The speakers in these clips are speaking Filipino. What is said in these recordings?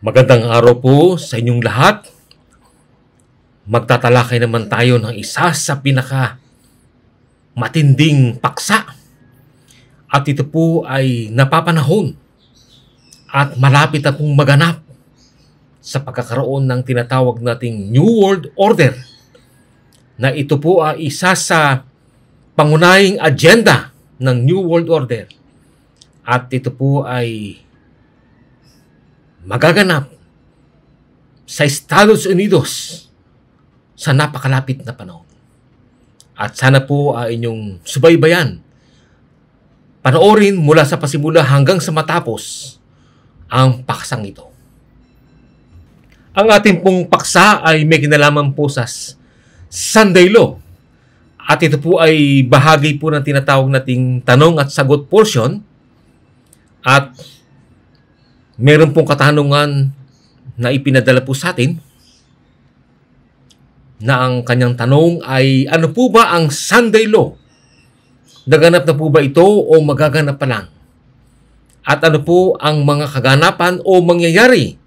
Magandang araw po sa inyong lahat. Magtatalakay naman tayo ng isa sa pinaka matinding paksa. At ito po ay napapanahon at malapit na pong maganap sa pagkakaroon ng tinatawag nating New World Order. Na ito po ay isa sa pangunahing agenda ng New World Order. At ito po ay magaganap sa Estados Unidos sa napakalapit na panahon. At sana po ay inyong subaybayan. Panoorin mula sa pasimula hanggang sa matapos ang paksang ito. Ang ating pong paksa ay may kinalaman po sa Sunday Law. At ito po ay bahagi po ng tinatawag nating tanong at sagot portion. At meron pong katanungan na ipinadala po sa atin na ang kanyang tanong ay ano po ba ang Sunday Law? Naganap na po ba ito o magaganap pa lang? At ano po ang mga kaganapan o mangyayari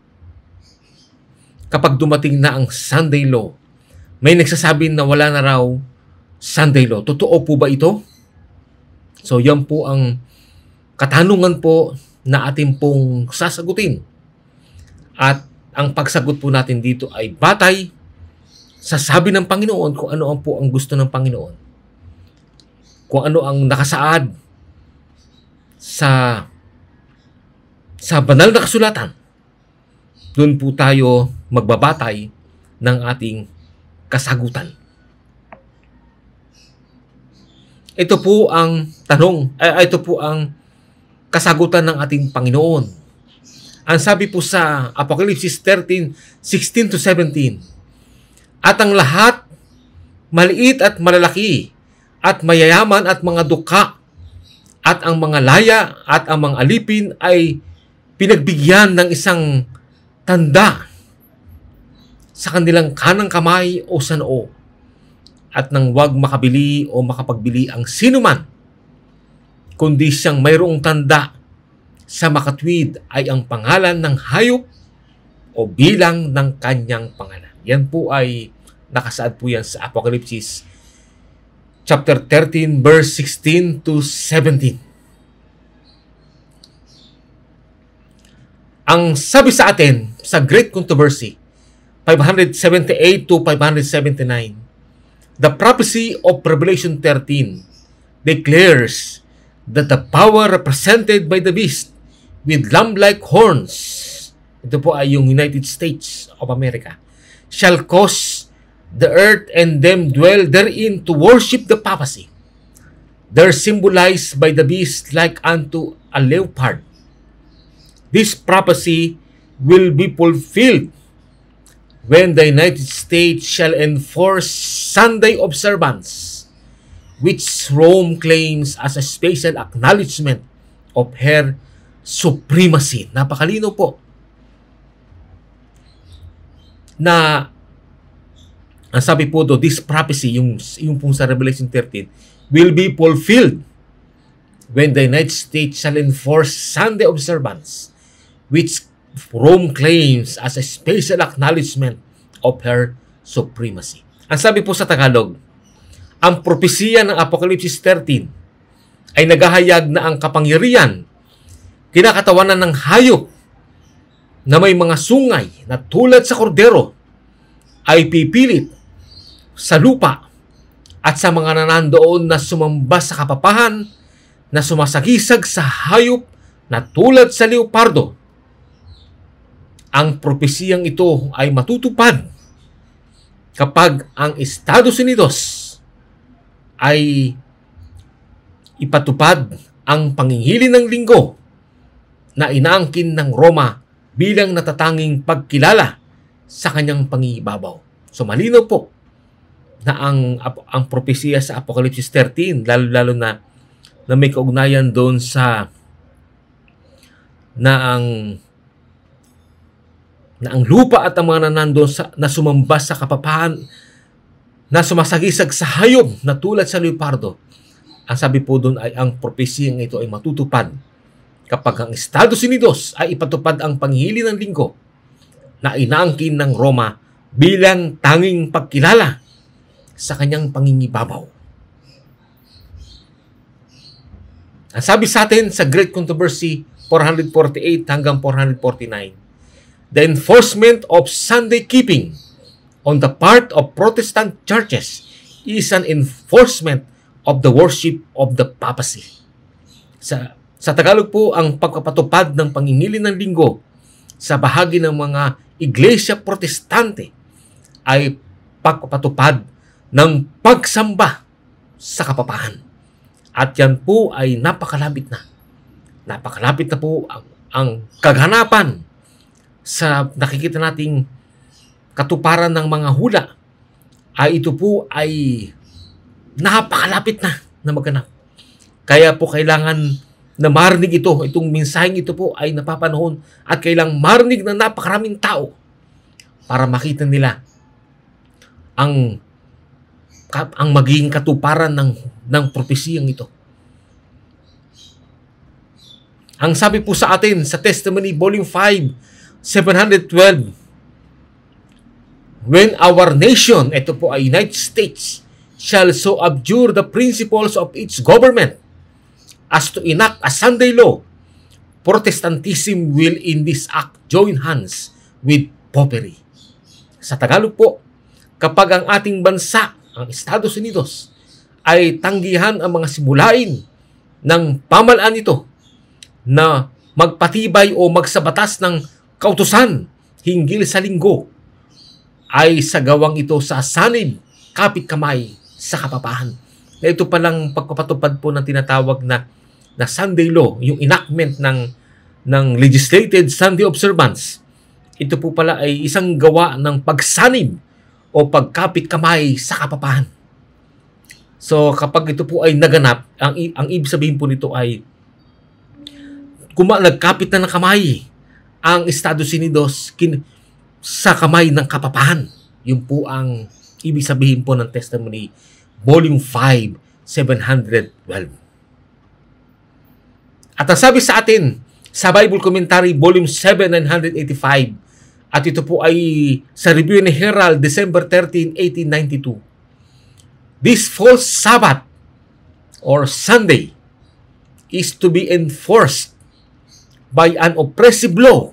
kapag dumating na ang Sunday Law? May nagsasabi na wala na raw Sunday Law. Totoo po ba ito? So yan po ang katanungan po na ating pong sasagutin. At ang pagsagot po natin dito ay batay sa sabi ng Panginoon kung ano ang po ang gusto ng Panginoon. Kung ano ang nakasaad sa banal na kasulatan. Doon po tayo magbabatay ng ating kasagutan. Ito po ang tanong, ito po ang kasagutan ng ating Panginoon. Ang sabi po sa Apocalypse 13:16-17, at ang lahat, maliit at malalaki, at mayayaman at mga dukha, at ang mga laya at ang mga alipin ay pinagbigyan ng isang tanda sa kanilang kanang kamay o sa noo, at nang wag makabili o makapagbili ang sinuman, kundi siyang mayroong tanda sa makatwid ay ang pangalan ng hayop o bilang ng kanyang pangalan. Yan po ay nakasaad po yan sa Apocalypse chapter 13 verse 16-17. Ang sabi sa atin sa Great Controversy 578-579, the prophecy of Revelation 13 declares that the power represented by the beast with lamb-like horns, ito po ay yung United States of America, shall cause the earth and them dwell therein to worship the papacy. They're symbolized by the beast like unto a leopard. This prophecy will be fulfilled when the United States shall enforce Sunday observance, which Rome claims as a special acknowledgement of her supremacy. Napakalino po na ang sabi po do, this prophecy, yung pong sa Revelation 13, will be fulfilled when the United States shall enforce Sunday observance, which Rome claims as a special acknowledgement of her supremacy. Ang sabi po sa Tagalog, ang propesiya ng Apocalypse 13 ay naghahayag na ang kapangyarihan, kinakatawanan ng hayop na may mga sungay na tulad sa kordero ay pipilit sa lupa at sa mga nanandoon na sumamba sa kapapahan na sumasagisag sa hayop na tulad sa leopardo. Ang propesiyang ito ay matutupad kapag ang Estados Unidos ay ipatupad ang panginghili ng linggo na inaangkin ng Roma bilang natatanging pagkilala sa kanyang pangibabaw. So malinaw po na ang propesiya sa Apocalypse 13, lalo na may kaugnayan doon sa na ang lupa at ang mga nandoon na sumamba sa kapapahan na sumasagisag sa hayop na tulad sa leopardo. Ang sabi po doon ay ang propesiyang ito ay matutupad kapag ang Estados Unidos ay ipatupad ang panghili ng linggo na inaangkin ng Roma bilang tanging pagkilala sa kanyang pangingibabaw. Ang sabi sa atin sa Great Controversy 448 hanggang 449, the enforcement of Sunday keeping on the part of Protestant churches is an enforcement of the worship of the papacy. Sa Tagalog po, ang pagpapatupad ng pangingilin ng linggo sa bahagi ng mga Iglesia Protestante ay pagpapatupad ng pagsamba sa kapapahan. At yan po ay napakalapit na. Napakalapit na po ang kaganapan sa nakikita nating katuparan ng mga hula. Ay ito po ay napakalapit na maganap. Kaya po kailangan na marinig itong mensaheng ito po ay napapanahon at kailangang marinig ng napakaraming tao para makita nila ang magiging katuparan ng propesiyang ito. Ang sabi po sa atin sa Testimony Volume 5, 712, when our nation, ito po ay United States, shall so abjure the principles of its government as to enact a Sunday law, Protestantism will in this act join hands with popery. Sa Tagalog po, kapag ang ating bansa, ang Estados Unidos, ay tanggihan ang mga simulain ng pamalaan nito na magpatibay o magsabatas ng kautusan hinggil sa linggo, ay sa gawang ito sa sanib, kapit kamay sa kapapahan. Na ito palang pagpapatupad po ng tinatawag na Sunday law, yung enactment ng legislated Sunday observance. Ito po pala ay isang gawa ng pagsanib o pagkapit kamay sa kapapahan. So kapag ito po ay naganap, ang ibig sabihin po nito ay nagkapit na ng kamay ang Estados Unidos sa kamay ng kapapahan. Yun po ang ibig sabihin po ng Testimony Volume 5, 712. At ang sabi sa atin sa Bible Commentary Volume 7, 985, at ito po ay sa Review and Herald, December 13, 1892. This false Sabbath or Sunday is to be enforced by an oppressive law.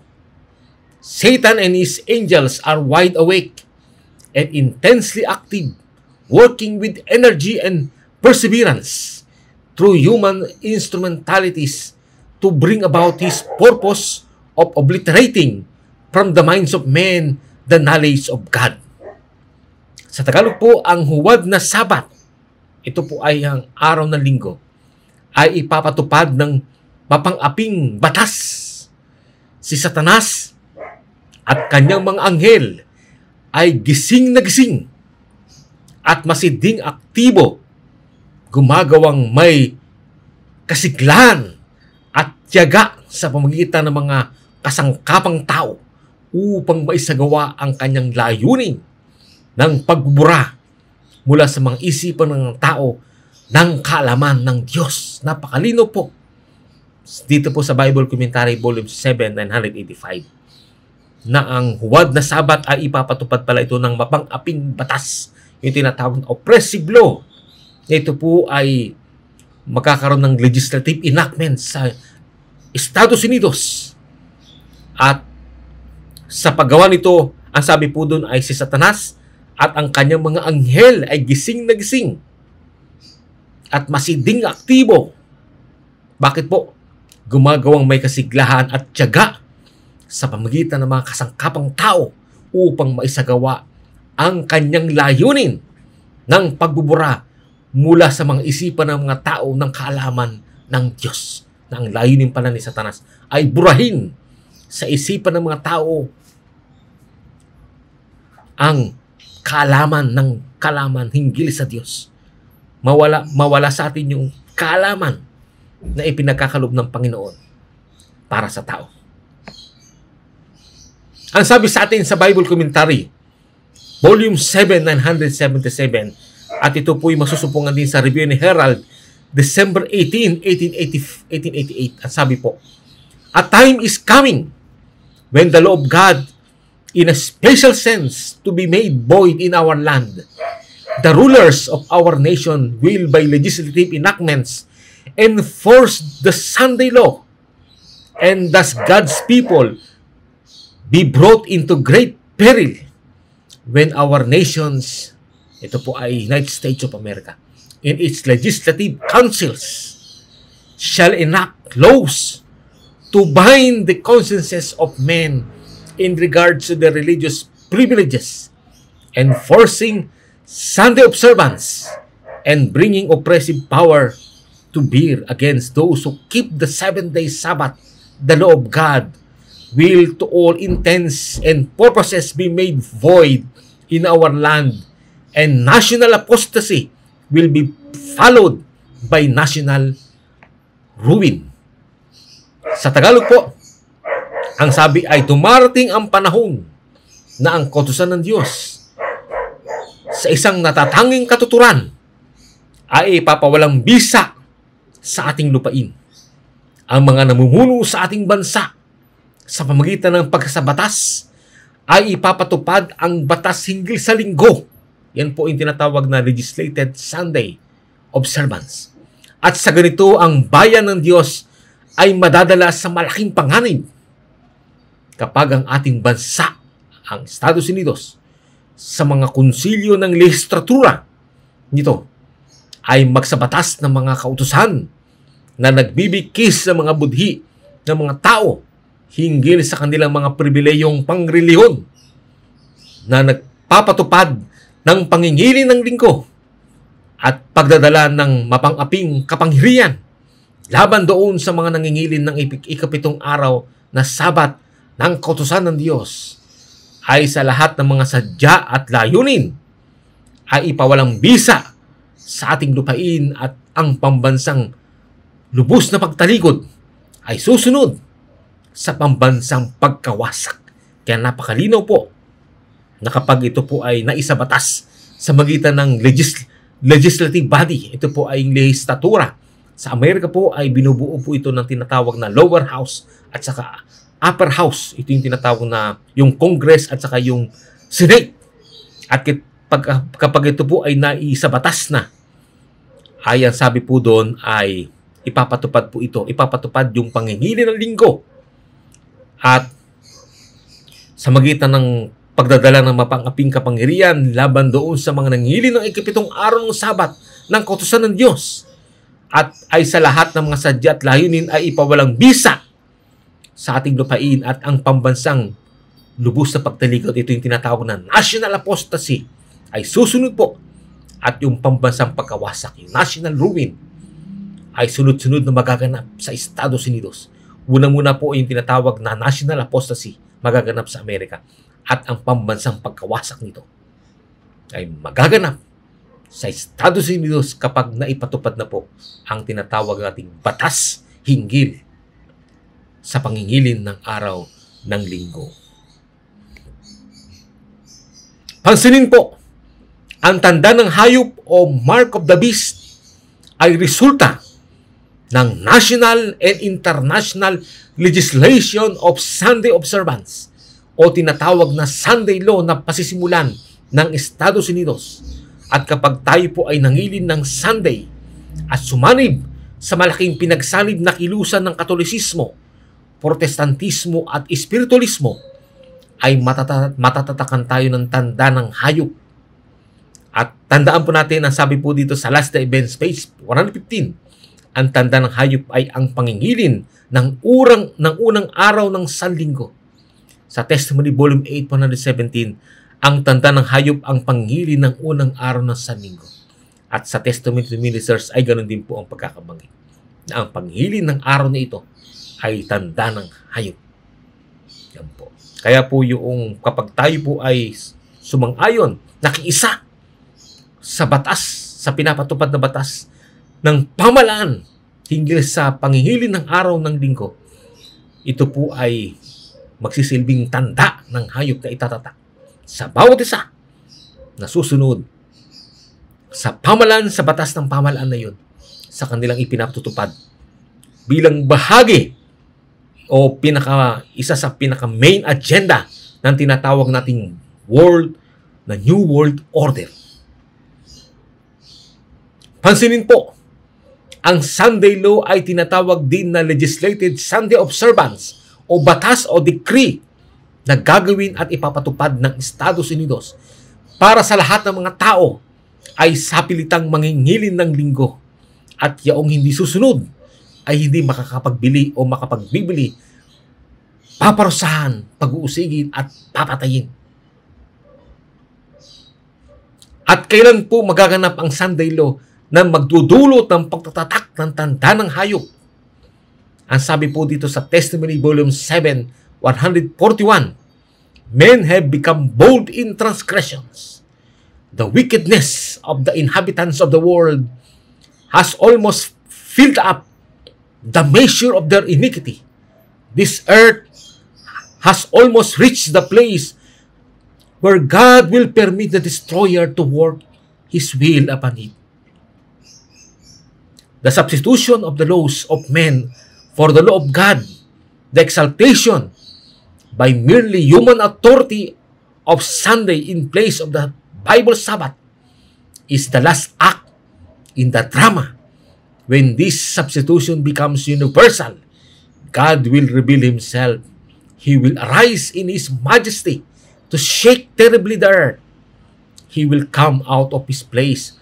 Satan and his angels are wide awake and intensely active, working with energy and perseverance through human instrumentalities to bring about his purpose of obliterating from the minds of men the knowledge of God. Sa Tagalog po, ang huwad na Sabat, ito po ay ang araw ng linggo, ay ipapatupad ng mapang-aping batas. Si Satanas at kanyang mga anghel ay gising na gising at masiding aktibo, gumagawang may kasiglahan at tiyaga sa pamamagitan ng mga kasangkapang tao upang maisagawa ang kanyang layunin ng pagbubura mula sa mga isipan ng tao ng kaalaman ng Diyos. Napakalino po. Dito po sa Bible Commentary Volume 7, 985, na ang huwad na Sabat ay ipapatupad pala ito ng mapang-aping batas, yung tinatawag na oppressive law. Ito po ay magkakaroon ng legislative enactment sa Estados Unidos. At sa paggawa nito, ang sabi po doon ay si Satanas at ang kanyang mga anghel ay gising na gising at masiding aktibo. Bakit po? Gumagawang may kasiglahan at tiyaga sa pamamagitan ng mga kasangkapang tao upang maisagawa ang kanyang layunin ng pagbubura mula sa mga isipan ng mga tao ng kaalaman ng Diyos. Na ang layunin pala ni Satanas ay burahin sa isipan ng mga tao ang kaalaman hinggil sa Diyos. Mawala sa atin yung kaalaman na ipinagkakalob ng Panginoon para sa tao. Ang sabi sa atin sa Bible Commentary, Volume 7, 977, at ito po'y masusumpungan din sa Review and Herald, December 18, 1888. Ang sabi po, a time is coming when the law of God in a special sense to be made void in our land. The rulers of our nation will by legislative enactments enforce the Sunday law, and thus God's people be brought into great peril when our nations, ito po ay United States of America, in its legislative councils shall enact laws to bind the consciences of men in regards to their religious privileges, enforcing Sunday observance and bringing oppressive power to bear against those who keep the 7-day Sabbath, the law of God, will to all intents and purposes be made void in our land, and national apostasy will be followed by national ruin. Sa Tagalog po, ang sabi ay dumarating ang panahon na ang kautusan ng Diyos sa isang natatanging katuturan ay ipapawalang bisa sa ating lupain. Ang mga namumuno sa ating bansa sa pamamagitan ng pagkasabatas ay ipapatupad ang batas hinggil sa linggo. Yan po yung tinatawag na legislated Sunday observance. At sa ganito, ang bayan ng Diyos ay madadala sa malaking panganib kapag ang ating bansa, ang Estados Unidos, sa mga konsilyo ng legislatura nito ay magsabatas ng mga kautusan na nagbibigkis sa mga budhi ng mga tao hinggil sa kanilang mga pribilehiyong pangreliyon na nagpapatupad ng pangingili ng linggo at pagdadala ng mapang-aping kapangyarihan laban doon sa mga nangingilin ng ikapitong araw na Sabat ng kautusan ng Diyos, ay sa lahat ng mga sadya at layunin ay ipawalang bisa sa ating lupain, at ang pambansang lubos na pagtalikod ay susunod sa pambansang pagkawasak. Kaya napakalinaw po na kapag ito po ay naisabatas sa magitan ng legislative body, ito po ay legislatura. Sa Amerika po ay binubuo po ito ng tinatawag na lower house at saka upper house. Ito yung tinatawag na yung Congress at saka yung Senate. At kapag ito po ay naisabatas na, ay ang sabi po doon ay ipapatupad po ito. Ipapatupad yung pangingili ng linggo. At sa magitan ng pagdadala ng mapang-aping kapangyarihan laban doon sa mga nangingili ng ikapitong araw ng Sabat ng kautusan ng Diyos, at ay sa lahat ng mga sadya at layunin ay ipawalang bisa sa ating lupain, at ang pambansang lubos na pagtalikod, ito yung tinatawag na national apostasy, ay susunod po, at yung pambansang pagkawasak, yung national ruin, ay sunod-sunod na magaganap sa Estados Unidos. Unang-una po yung tinatawag na national apostasy magaganap sa Amerika, at ang pambansang pagkawasak nito ay magaganap sa Estados Unidos kapag naipatupad na po ang tinatawag nating batas hinggil sa pangingilin ng araw ng linggo. Pansinin po, ang tanda ng hayop o mark of the beast ay resulta ng national and international legislation of Sunday observance o tinatawag na Sunday law na pasisimulan ng Estados Unidos. At kapag tayo po ay nangilin ng Sunday at sumanib sa malaking pinagsanib na kilusan ng Katolisismo, Protestantismo at Espiritualismo, ay matatatakan tayo ng tanda ng hayop. At tandaan po natin, ang sabi po dito sa Last Day Events page 115, ang tanda ng hayop ay ang pangingilin ng unang araw ng Sanlinggo. Sa Testimony Volume 8, 117, ang tanda ng hayop ang pangingilin ng unang araw ng Sanlinggo. At sa Testimony to Ministers ay ganoon din po ang pagkakabanggit, na ang pangingilin ng araw na ito ay tanda ng hayop. Yan po. Kaya po yung kapag tayo po ay sumang-ayon, nakiisa sa batas, sa pinapatupad na batas ng pamalaan hinggil sa pangingilin ng araw ng linggo, ito po ay magsisilbing tanda ng hayop na itatatak sa bawat isa na susunod sa pamalaan, sa batas ng pamalaan na yun, sa kanilang ipinapatutupad bilang bahagi o isa sa pinaka main agenda ng tinatawag nating New World Order. Pansinin po, ang Sunday law ay tinatawag din na legislated Sunday observance o batas o decree na gagawin at ipapatupad ng Estados Unidos para sa lahat ng mga tao ay sapilitang mangingilin ng linggo at yaong hindi susunod ay hindi makakapagbili o makapagbibili, paparusahan, pag-uusigin at papatayin. At kailan po magaganap ang Sunday law na magdudulot ng pagtatatak ng tanda ng hayop? Ang sabi po dito sa Testimony Volume 7, 141, men have become bold in transgressions. The wickedness of the inhabitants of the world has almost filled up the measure of their iniquity. This earth has almost reached the place where God will permit the destroyer to work His will upon it. The substitution of the laws of men for the law of God, the exaltation by merely human authority of Sunday in place of the Bible Sabbath, is the last act in the drama. When this substitution becomes universal, God will reveal Himself. He will arise in His majesty to shake terribly the earth. He will come out of His place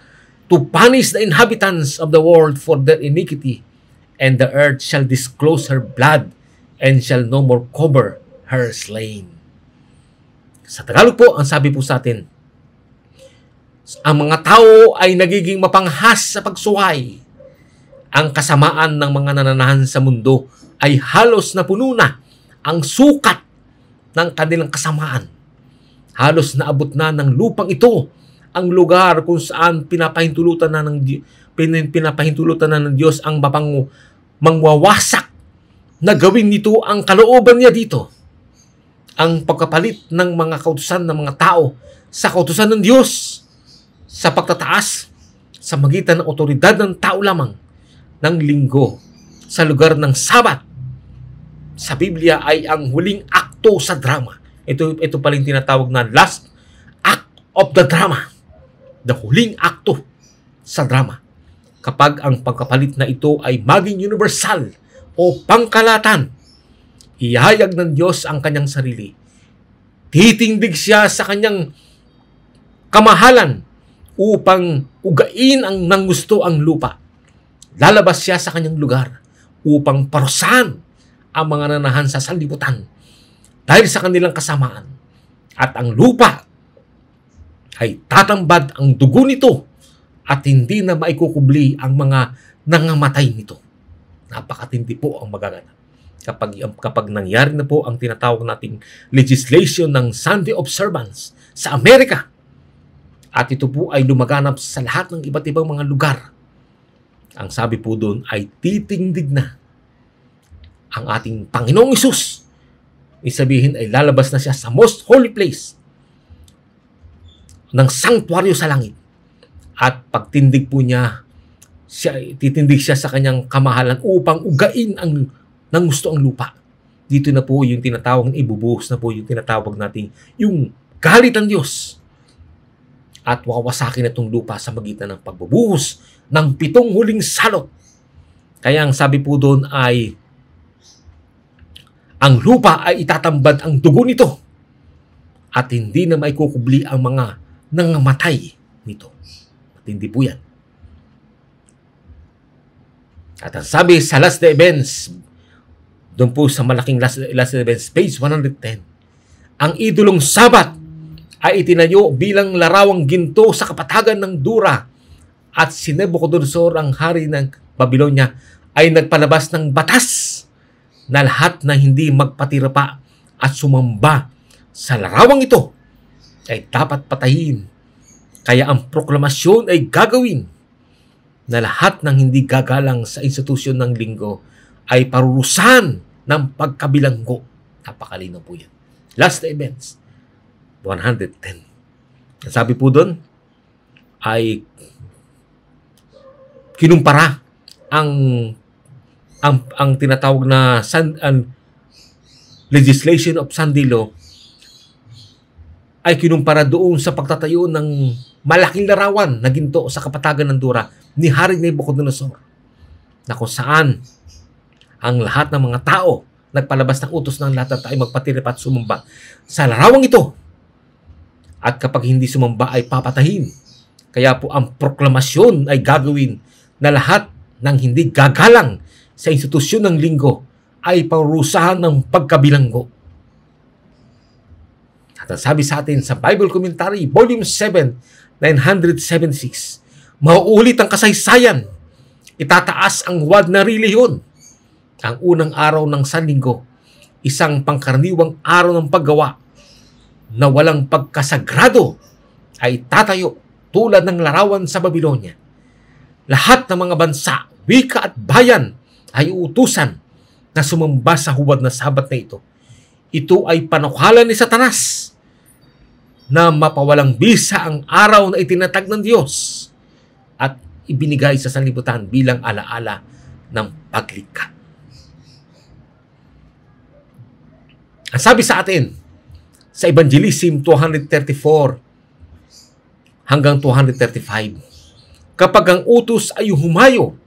to punish the inhabitants of the world for their iniquity, and the earth shall disclose her blood and shall no more cover her slain. Sa Tagalog po, ang sabi po sa atin, ang mga tao ay nagiging mapanghas sa pagsuway. Ang kasamaan ng mga nananahan sa mundo ay halos napuno na ang sukat ng kanilang kasamaan. Halos naabot na ng lupang ito ang lugar kung saan pinapahintulutan na ng Diyos ang mangwawasak na gawin nito ang kalooban niya dito. Ang pagkapalit ng mga kautusan ng mga tao sa kautusan ng Diyos, sa pagtataas sa magitan ng otoridad ng tao lamang ng linggo sa lugar ng Sabat sa Biblia ay ang huling akto sa drama. Ito pala yung tinatawag na last act of the drama. The huling akto sa drama. Kapag ang pagkapalit na ito ay maging universal o pangkalatan, ihayag ng Diyos ang kanyang sarili. Titindig siya sa kanyang kamahalan upang ugain ang nanggusto ang lupa. Lalabas siya sa kanyang lugar upang parusahan ang mga nanahan sa sanlibutan dahil sa kanilang kasamaan. At ang lupa ay tatambad ang dugo nito at hindi na maikukubli ang mga nangamatay nito. Napakatindi po ang magaganap. Kapag nangyari na po ang tinatawag nating legislation ng Sunday observance sa Amerika, at ito po ay lumaganap sa lahat ng iba't ibang mga lugar, ang sabi po doon ay titindig na ang ating Panginoong Hesus. Isabihin ay lalabas na siya sa most holy place ng sanctuaryo sa langit. At pagtindig po niya, titindig siya sa kanyang kamahalan upang ugain ang gusto ang lupa. Dito na po yung tinatawag na ibubuhos na po yung tinatawag nating yung galit ng Diyos. At wawasakin na itong lupa sa magitan ng pagbubuhos ng 7 huling salot. Kaya ang sabi po doon ay ang lupa ay itatambad ang dugo nito at hindi na maikukubli ang mga nangamatay nito. At hindi po yan. At ang sabi sa Last Day Events, doon po sa malaking Last Day Events, page 110, ang idolong Sabat ay itinayo bilang larawang ginto sa kapatagan ng Dura, at si Nebuchadnezzar, ang hari ng Babylonia, ay nagpalabas ng batas na lahat na hindi magpatira pa at sumamba sa larawang ito ay dapat patayin. Kaya ang proklamasyon ay gagawin na lahat ng hindi gagalang sa institusyon ng linggo ay parurusan ng pagkabilanggo. Napakalino po yan. Last Events 110. Sabi po doon ay kinumpara ang tinatawag na legislation of Sunday law ay kinumpara doon sa pagtatayo ng malaking larawan na ginto sa kapatagan ng Dura ni Haring Nebuchadnezzar, na kung saan ang lahat ng mga tao nagpalabas ng utos ng lahat ng tayo magpatirip at sumamba sa larawang ito. At kapag hindi sumamba ay papatahin. Kaya po ang proklamasyon ay gagawin na lahat ng hindi gagalang sa institusyon ng linggo ay parusahan ng pagkabilanggo. At ang sabi sa atin sa Bible Commentary, Volume 7, 976, mauulit ang kasaysayan, itataas ang huwad na relihiyon. Ang unang araw ng Sanlinggo, isang pangkaraniwang araw ng paggawa na walang pagkasagrado, ay tatayo tulad ng larawan sa Babylonia. Lahat ng mga bansa, wika at bayan ay uutusan na sumamba sa huwad na Sabat na ito. Ito ay panukala ni Satanas na mapawalang bisa ang araw na itinatag ng Diyos at ibinigay sa sanlibutan bilang alaala ng paglikha. Ang sabi sa atin sa Evangelism 234 hanggang 235, kapag ang utos ay humayo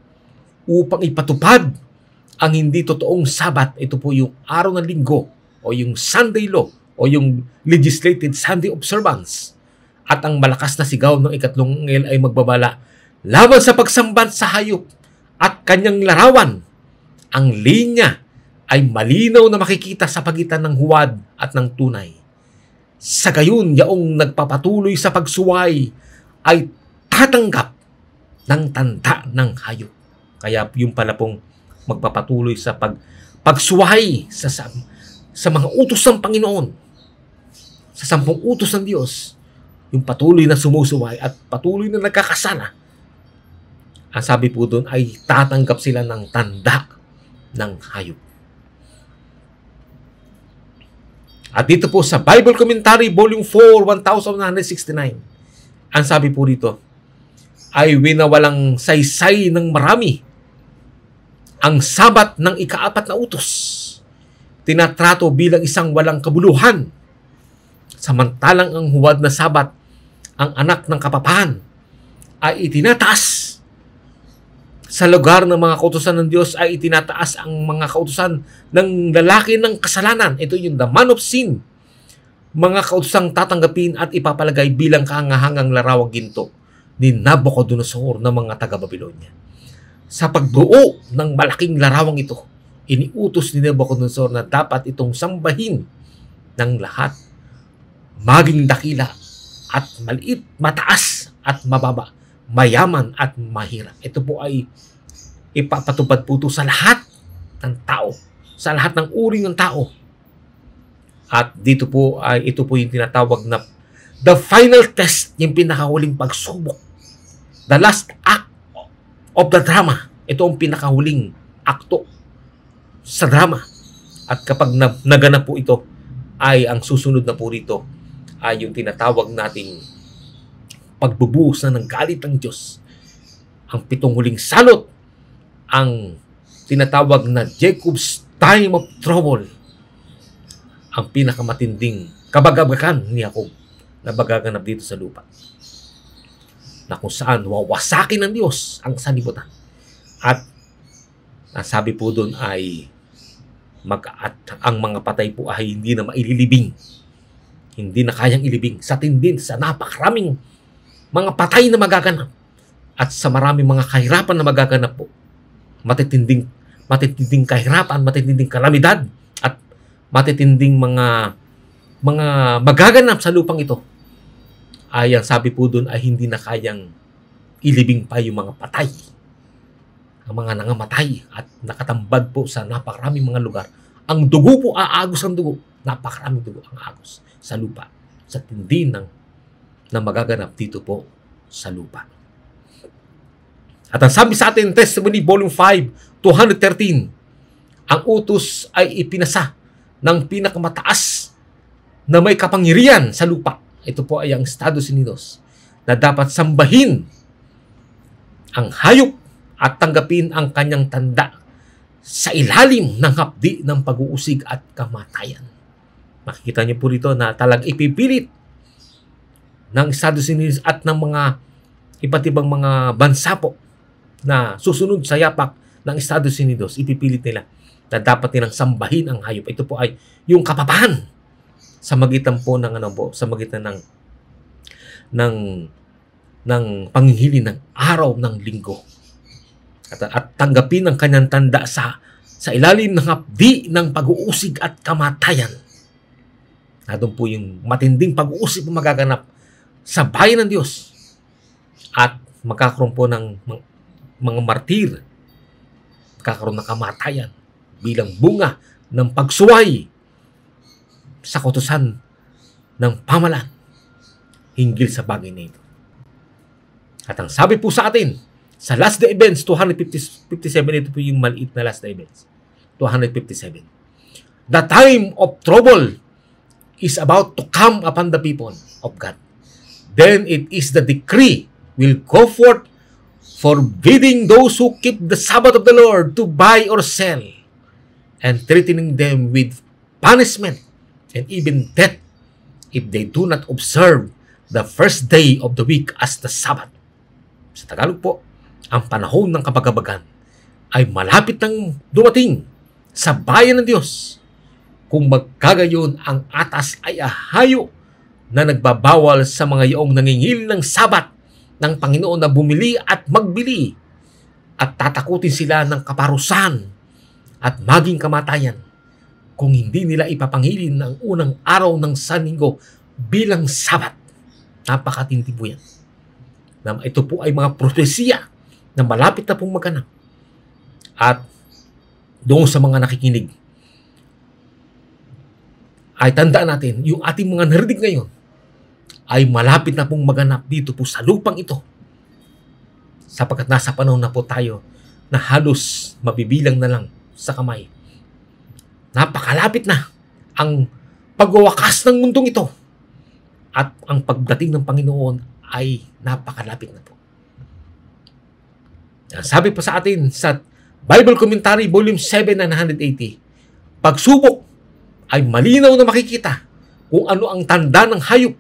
upang ipatupad ang hindi totoong Sabat, ito po yung araw ng linggo o yung Sunday law o yung legislated Sunday observance, at ang malakas na sigaw ng ikatlong anghel ay magbabala laban sa pagsambat sa hayop at kanyang larawan. Ang linya ay malinaw na makikita sa pagitan ng huwad at ng tunay. Sa gayon, yaong nagpapatuloy sa pagsuway ay tatanggap ng tanda ng hayop. Kaya yung pala pong magpapatuloy sa pagsuway sa mga utos ng Panginoon, sa 10 utos ng Diyos, yung patuloy na sumusuway at patuloy na nagkakasala. Ang sabi po doon ay tatanggap sila ng tanda ng hayop. At dito po sa Bible Commentary Volume 4, 1169, ang sabi po dito ay winawalang saysay ng marami ang Sabat ng ika-4 na utos. Tinatrato bilang isang walang kabuluhan. Samantalang ang huwad na Sabat, ang anak ng kapapahan, ay itinataas. Sa lugar ng mga kautusan ng Diyos ay itinataas ang mga kautusan ng lalaki ng kasalanan. Ito yung the man of sin. Mga kautusang tatanggapin at ipapalagay bilang kahangahangang larawang ginto ni Nabucodonosor ng mga taga-Babylonia. Sa pagbuo ng malaking larawang ito, iniutos ni Nabucodonosor na dapat itong sambahin ng lahat, maging dakila at maliit, mataas at mababa, mayaman at mahirap. Ito po ay ipapatupad po ito sa lahat ng tao, sa lahat ng uri ng tao. At dito po ay ito po yung tinatawag na the final test, yung pinakahuling pagsubok, the last act of the drama. Ito ang pinakahuling akto sa drama. At kapag naganap po ito, ay ang susunod na po rito ay yung tinatawag nating pagbubuhos na ng galit ng Diyos. Ang 7 huling salot, ang tinatawag na Jacob's time of trouble, ang pinakamatinding kabagabagan ni Jacob na magaganap dito sa lupa, na kung saan wawasakin ng Diyos ang sanlibutan. At sabi po doon ay ang mga patay po ay hindi na maililibing, hindi na kayang ilibing sa tindin sa napakaraming mga patay na magaganap at sa maraming mga kahirapan na magaganap po. Matitinding kahirapan, matitinding kalamidad at matitinding mga magaganap sa lupang ito, ay ang sabi po doon ay hindi na kayang ilibing pa yung mga patay, ang mga nangamatay at nakatambad po sa napakaraming mga lugar. Ang dugo po, aagos ang dugo, napakaraming dugo ang agos sa lupa, sa tindi na magaganap dito po sa lupa. At ang sabi sa atin, Testimony Volume 5, 213, ang utos ay ipinasa ng pinakamataas na may kapangyarihan sa lupa. Ito po ay ang Estados Unidos, na dapat sambahin ang hayop at tanggapin ang kanyang tanda sa ilalim ng hapdi ng pag-uusig at kamatayan. Makikita niyo po rito na talag ipipilit ng Estados Unidos at ng mga iba't ibang mga bansa po na susunod sa yapak ng Estados Unidos, ipipilit nila na dapat nilang sambahin ang hayop. Ito po ay yung kapapahan sa magitan po ng sa magitan ng panghihili ng araw ng linggo. At tanggapin ang kanyang tanda sa ilalim ng hapdi ng pag-uusig at kamatayan. Doon po yung matinding pag-uusig na magaganap sa bayan ng Diyos. At magkakaroon po ng mga martir. Magkakaroon ng kamatayan bilang bunga ng pagsuway sa kautusan ng pamalan hinggil sa bagay na ito. At ang sabi po sa atin, sa Last Day Events 257, ito po yung maliit na Last Day Events 257. The time of trouble is about to come upon the people of God. Then it is the decree will go forth forbidding those who keep the Sabbath of the Lord to buy or sell, and threatening them with punishment and even death if they do not observe the first day of the week as the Sabbath. Sa Tagalog po, ang panahon ng kabagabagan ay malapit nang dumating sa bayan ng Diyos. Kung magkagayon, ang atas ay ahayo na nagbabawal sa mga yaong nangingil ng Sabat ng Panginoon na bumili at magbili, at tatakutin sila ng kaparusahan at maging kamatayan kung hindi nila ipapangilin ang unang araw ng Sanlinggo bilang Sabat. Napakatindi po yan. Ito po ay mga propesiya na malapit na pong maganap. At doon sa mga nakikinig, ay tandaan natin, yung ating mga narinig ngayon ay malapit na pong maganap dito po sa lupang ito. Sapagkat nasa panahon na po tayo na halos mabibilang na lang sa kamay. Napakalapit na ang pagwawakas ng mundong ito. At ang pagdating ng Panginoon ay napakalapit na po. Sabi pa sa atin sa Bible Commentary Volume 7, 980, pagsubok ay malinaw na makikita kung ano ang tanda ng hayop.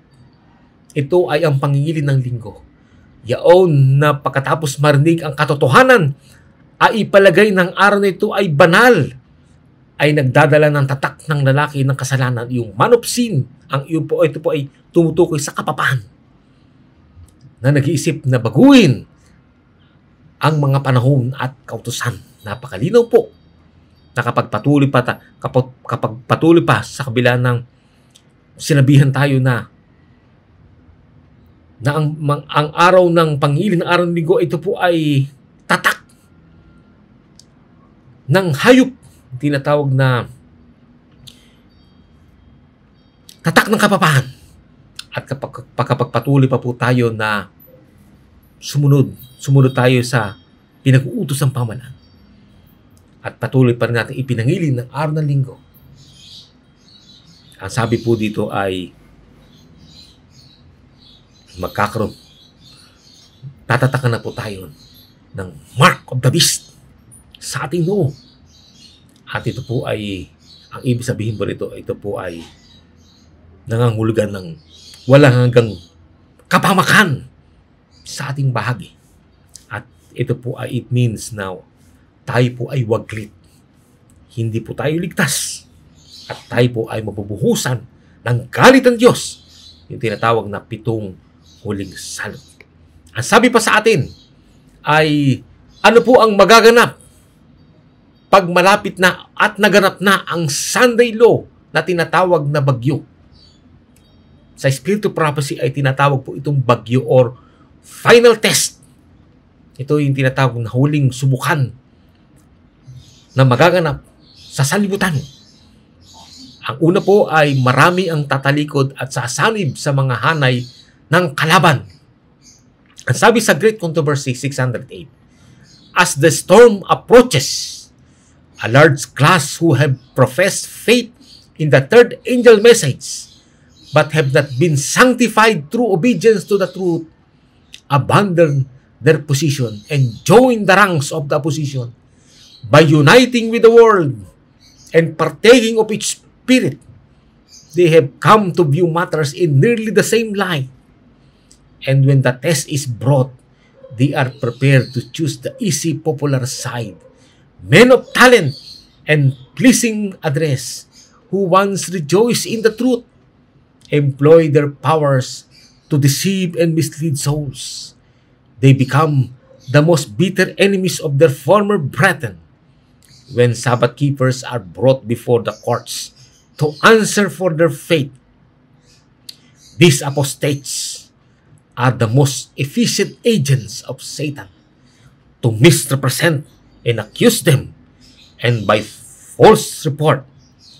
Ito ay ang pangingilin ng linggo. Yaon na pagkatapos marinig ang katotohanan, ay ipalagay ng araw na ito ay banal, ay nagdadala ng tatak ng lalaki ng kasalanan, yung man of sin. Ito po ay tumutukoy sa kapapahan na nag-iisip na baguhin ang mga panahon at kautusan. Napakalinaw po na kapag patuloy pa sa kabila ng sinabihan tayo na ang araw ng pangilin, ng araw ng linggo, ito po ay tatak ng hayop, tinatawag na tatak ng kapapahan. At kapag patuloy pa po tayo na sumunod tayo sa pinag-uutos ng pamalan, at patuloy pa rin natin ipinangilin ng araw ng linggo, ang sabi po dito ay tatatakan na po tayo ng mark of the beast sa ating noo. At ito po ay, ang ibig sabihin po nito, ito po ay nangangulugan ng walang hanggang kapamakan sa ating bahagi. At ito po ay, it means now, tayo po ay waglit. Hindi po tayo ligtas. At tayo po ay mabubuhusan ng galit ng Diyos. Yung tinatawag na 7 huling salot. Ang sabi pa sa atin ay ano po ang magaganap pag malapit na at naganap na ang Sunday law na tinatawag na bagyo. Sa Spirit of Prophecy ay tinatawag po itong bagyo or final test. Ito yung tinatawag na huling subukan na magaganap sa sanlibutan. Ang una po ay marami ang tatalikod at sasanib sa mga hanay ng kalaban. Ang sabi sa Great Controversy 608, as the storm approaches, a large class who have professed faith in the third angel message but have not been sanctified through obedience to the truth abandon their position and join the ranks of the opposition by uniting with the world and partaking of its spirit. They have come to view matters in nearly the same light And when the test is brought, they are prepared to choose the easy, popular side. Men of talent and pleasing address, who once rejoice in the truth, employ their powers to deceive and mislead souls. They become the most bitter enemies of their former brethren. When Sabbath keepers are brought before the courts to answer for their faith, these apostates are the most efficient agents of Satan to misrepresent and accuse them, and by false report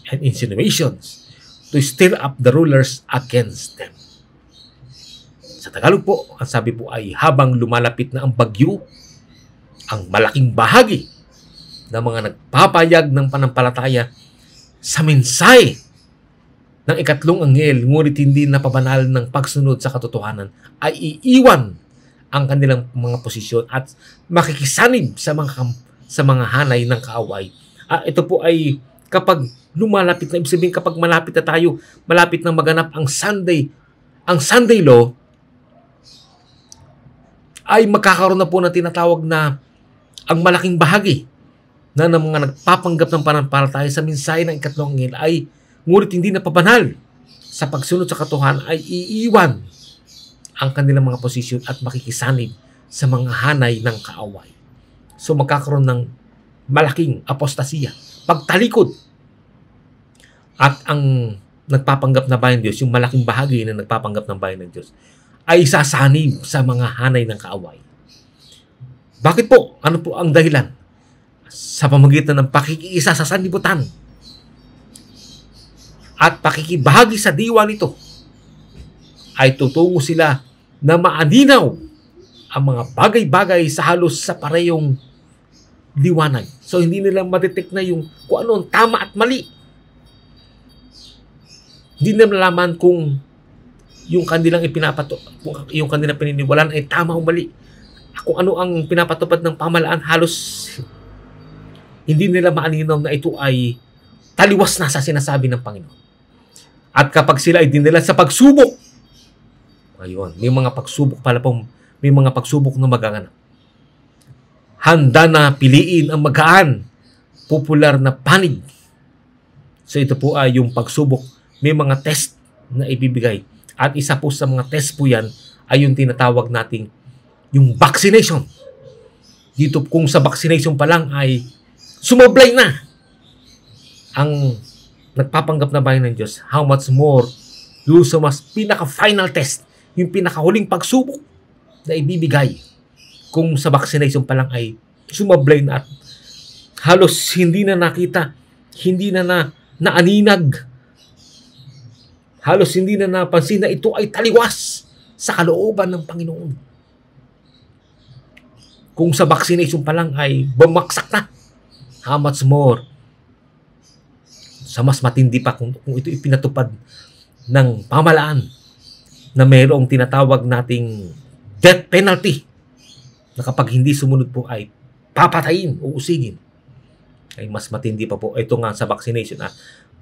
and insinuations to stir up the rulers against them. Sa Tagalog po, ang sabi po ay habang lumalapit na ang bagyo, ang malaking bahagi ng mga nagpapayag ng panampalataya sa mensahe ng ikatlong anghel, ngunit hindi napabanal ng pagsunod sa katotohanan, ay iiwan ang kanilang mga posisyon at makikisanib sa mga hanay ng kaaway. Ito po ay kapag lumalapit na, ibig sabihin kapag malapit na tayo, malapit na maganap ang Sunday law, ay magkakaroon na po na tinatawag na ang malaking bahagi na ng mga nagpapanggap ng panampalataya sa mensahe ng ikatlong anghel ay ngunit hindi napabanal sa pagsunod sa katotohanan, ay iiwan ang kanilang mga posisyon at makikisanib sa mga hanay ng kaaway. So magkakaroon ng malaking apostasiya, pagtalikod. At ang nagpapanggap na bayan ng Diyos, yung malaking bahagi na nagpapanggap ng bayan ng Diyos, ay sasanib sa mga hanay ng kaaway. Bakit po? Ano po ang dahilan? Sa pamamagitan ng pakikiisa sa sanlibutan at pakikibahagi sa diwa nito, ay tutungo sila na maaninaw ang mga bagay-bagay sa halos sa parehong liwanag. So hindi nila madetect na yung kung ano ang tama at mali. Hindi nila malaman kung yung kanilang yung kanilang pininiwalaan ay tama o mali. Kung ano ang pinapatupad ng pamahalaan, halos hindi nila maaninaw na ito ay taliwas na sa sinasabi ng Panginoon. At kapag sila ay dinala sa pagsubok, ayun, may mga pagsubok pala pong, may mga pagsubok na magaganap. Handa na piliin ang magaan, popular na panig. So ito po ay yung pagsubok. May mga test na ibibigay. At isa po sa mga test po yan ay yung tinatawag nating yung vaccination. Dito kung sa vaccination pa lang ay sumablay na ang nagpapanggap na bayan ng Diyos, how much more yung sa mas pinaka-final test, yung pinakahuling pagsubok na ibibigay kung sa vaccination pa lang ay sumablay na at halos hindi na nakita, hindi na naaninag, halos hindi na napansin na ito ay taliwas sa kalooban ng Panginoon. Kung sa vaccination pa lang ay bumaksak na, how much more sa mas matindi pa kung ito ipinatupad ng pamahalaan na mayroong tinatawag nating death penalty na kapag hindi sumunod po ay papatayin o usigin. Ay mas matindi pa po. Ito nga sa vaccination,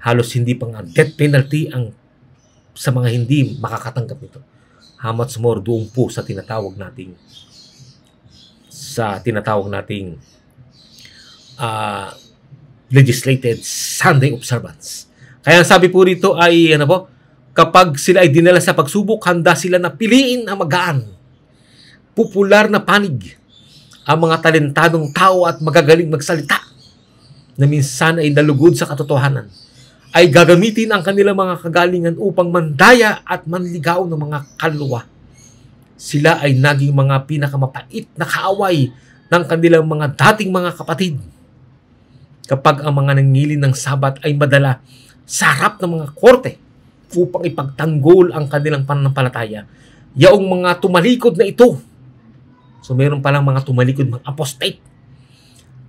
halos hindi pa nga death penalty ang sa mga hindi makakatanggap nito. How much more doon po sa tinatawag nating legislated Sunday observance. Kaya sabi po rito ay kapag sila ay dinala sa pagsubok, handa sila na piliin ang magaan, popular na panig, ang mga talentadong tao at magagaling magsalita na minsan ay nalugod sa katotohanan, ay gagamitin ang kanilang mga kagalingan upang mandaya at manligaw ng mga kaluluwa. Sila ay naging mga pinakamapait na kaaway ng kanilang mga dating mga kapatid. Kapag ang mga nangilin ng Sabat ay madala sa harap ng mga korte upang ipagtanggol ang kanilang pananampalataya, yaong mga tumalikod na ito, so meron palang mga tumalikod, mga apostate,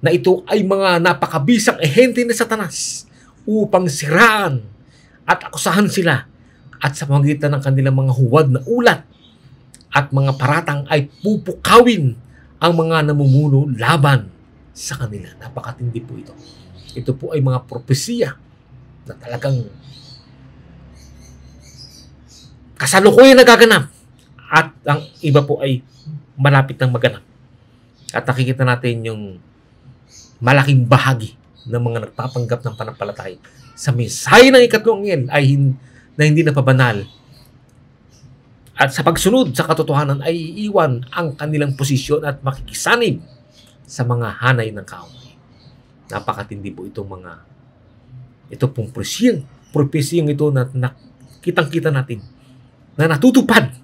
na ito ay mga napakabisang ehente ni Satanas upang siraan at akusahan sila, at sa pamamagitan ng kanilang mga huwad na ulat at mga paratang ay pupukawin ang mga namumuno laban sa kanila. Napakatindi po ito. Ito po ay mga propesiya na talagang kasalukuyan nagaganap at ang iba po ay malapit ng maganap. At nakikita natin yung malaking bahagi ng mga nagpapanggap ng pananampalataya sa mensahe ng ikatlong anghel na hindi napabanal. At sa pagsunod sa katotohanan ay iiwan ang kanilang posisyon at makikisanib sa mga hanay ng kaaway. Napakatindi po ito pong propesiyang ito na kitang-kita natin na natutupad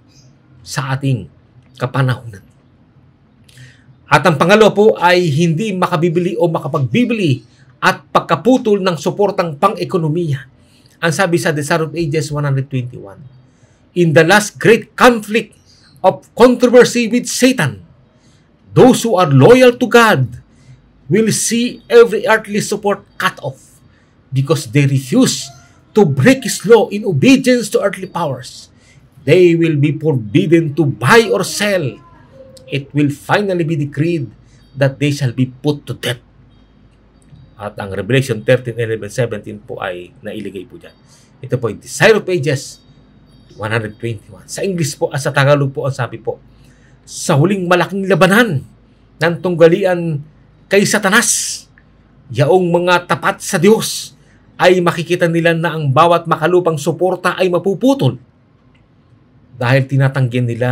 sa ating kapanahunan. At ang pangalawa po ay hindi makabibili o makapagbibili at pagkaputol ng suportang pang-ekonomiya. Ang sabi sa Desire of Ages 121, in the last great conflict of controversy with Satan, those who are loyal to God will see every earthly support cut off because they refuse to break His law in obedience to earthly powers. They will be forbidden to buy or sell. It will finally be decreed that they shall be put to death. At ang Revelation 13:11-17 po ay nailigay po dyan. Ito po ay Desire of Ages 121. Sa English po at sa Tagalog po ang sabi po, sa huling malaking labanan ng tunggalian kay Satanas, yaong mga tapat sa Diyos ay makikita nila na ang bawat makalupang suporta ay mapuputol dahil tinatanggihan nila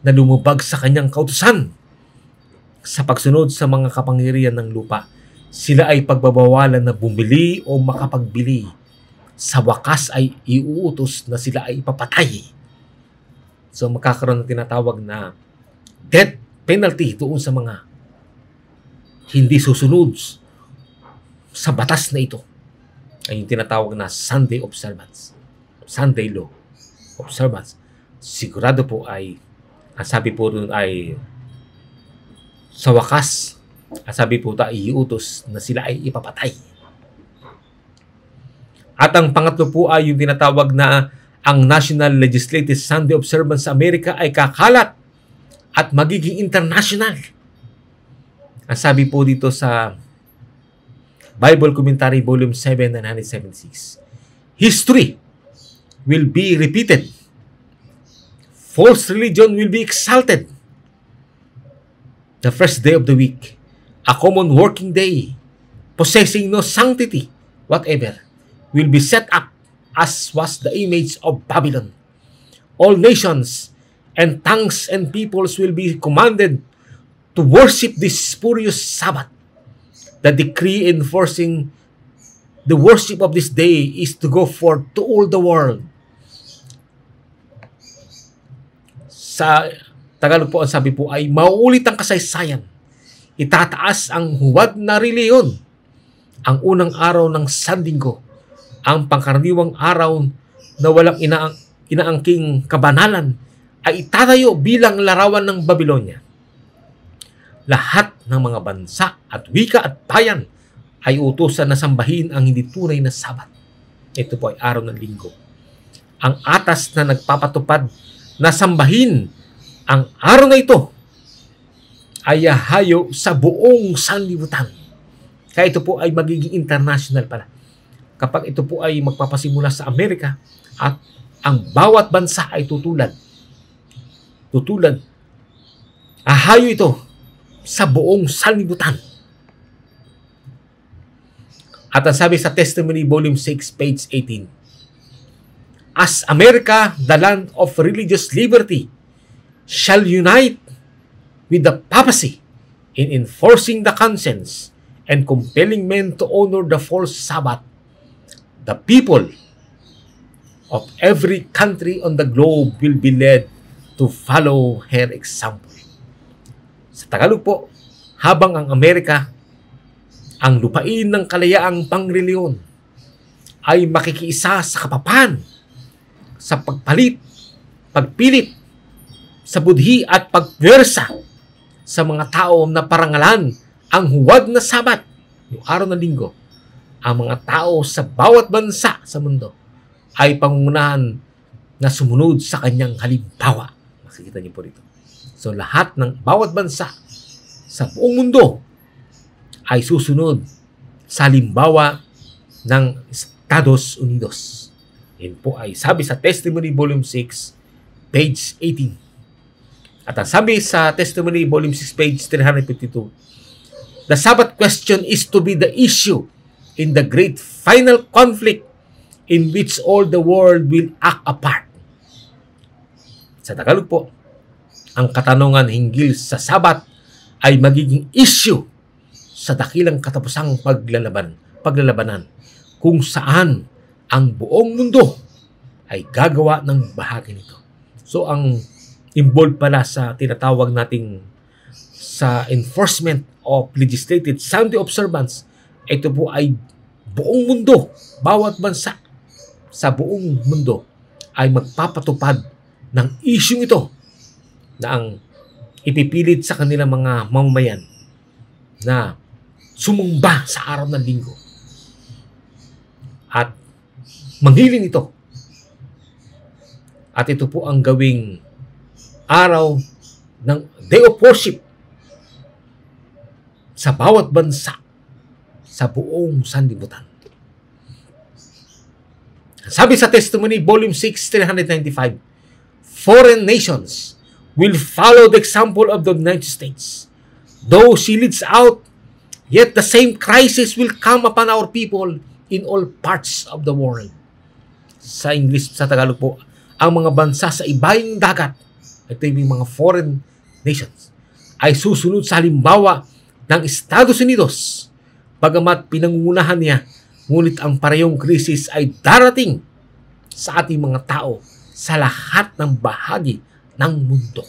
na lumubag sa kanyang kautusan. Sa pagsunod sa mga kapangyarihan ng lupa, sila ay pagbabawalan na bumili o makapagbili. Sa wakas ay iuutos na sila ay ipapatay. So magkakaroon ng tinatawag na death penalty doon sa mga hindi susunod sa batas na ito. Ay yung tinatawag na Sunday observance, Sunday law observance. Sigurado po ay, ang sabi po doon ay sa wakas, ang sabi po ay iutos na sila ay ipapatay. At ang pangatlo po ay yung tinatawag na ang National Legislative Sunday Observance sa Amerika ay kakalat at magiging international. Ang sabi po dito sa Bible Commentary Volume 7, 976, history will be repeated. False religion will be exalted. The first day of the week, a common working day, possessing no sanctity whatever, will be set up as was the image of Babylon. All nations and tongues and peoples will be commanded to worship this spurious Sabbath. The decree enforcing the worship of this day is to go forth to all the world. Sa Tagalog po ang sabi po ay mauulit ang kasaysayan. Itataas ang huwad na reliyon. Ang unang araw ng Sandinggo, ang pangkaraniwang araw na walang inaangking kabanalan, ay itatayo bilang larawan ng Babylonia. Lahat ng mga bansa at wika at bayan ay utusan na sambahin ang hindi tunay na Sabat. Ito po ay araw ng linggo. Ang atas na nagpapatupad na sambahin ang araw na ito ay hayo sa buong sanlibutan. Kaya ito po ay magiging international pala. Kapag ito po ay magpapasimula sa Amerika at ang bawat bansa ay tutulad, hayo ito sa buong sanlibutan. At ang sabi sa Testimony Volume 6, page 18, as America, the land of religious liberty, shall unite with the papacy in enforcing the conscience and compelling men to honor the false Sabbath, the people of every country on the globe will be led to follow her example. Sa Tagalog po, habang ang Amerika, ang lupain ng kalayaang pangreliyon, ay makikiisa sa kapapan, sa pagpilit, sa budhi at pagwersa sa mga tao na parangalan ang huwad na Sabat, yung araw ng linggo. Ang mga tao sa bawat bansa sa mundo ay pangungunahan na sumunod sa kanyang halimbawa. Makikita niyo po rito. So lahat ng bawat bansa sa buong mundo ay susunod sa halimbawa ng Estados Unidos. Yan po ay sabi sa Testimony Volume 6, page 18. At ang sabi sa Testimony, Volume 6, page 352, the Sabbath question is to be the issue in the great final conflict in which all the world will act apart. Sa Tagalog po, ang katanungan hinggil sa Sabat ay magiging issue sa dakilang katapusang paglalabanan kung saan ang buong mundo ay gagawa ng bahagi nito. So ang involved pala sa tinatawag nating sa enforcement of legislated Sunday observance, ito po ay buong mundo, bawat bansa sa buong mundo ay magpapatupad ng issue ito na ang ipipilit sa kanilang mga mamamayan na sumumba sa araw ng linggo at manghilin ito. At ito po ang gawing araw ng day of worship sa bawat bansa sa buong sanlibutan. Sabi sa Testimony, Volume 6, 395, foreign nations will follow the example of the United States. Though she leads out, yet the same crisis will come upon our people in all parts of the world. Sa English, sa Tagalog po, ang mga bansa sa ibayong dagat, ito yung mga foreign nations, ay susunod sa halimbawa ng Estados Unidos. Bagamat pinangungunahan niya, ngunit ang parehong krisis ay darating sa ating mga tao sa lahat ng bahagi ng mundo.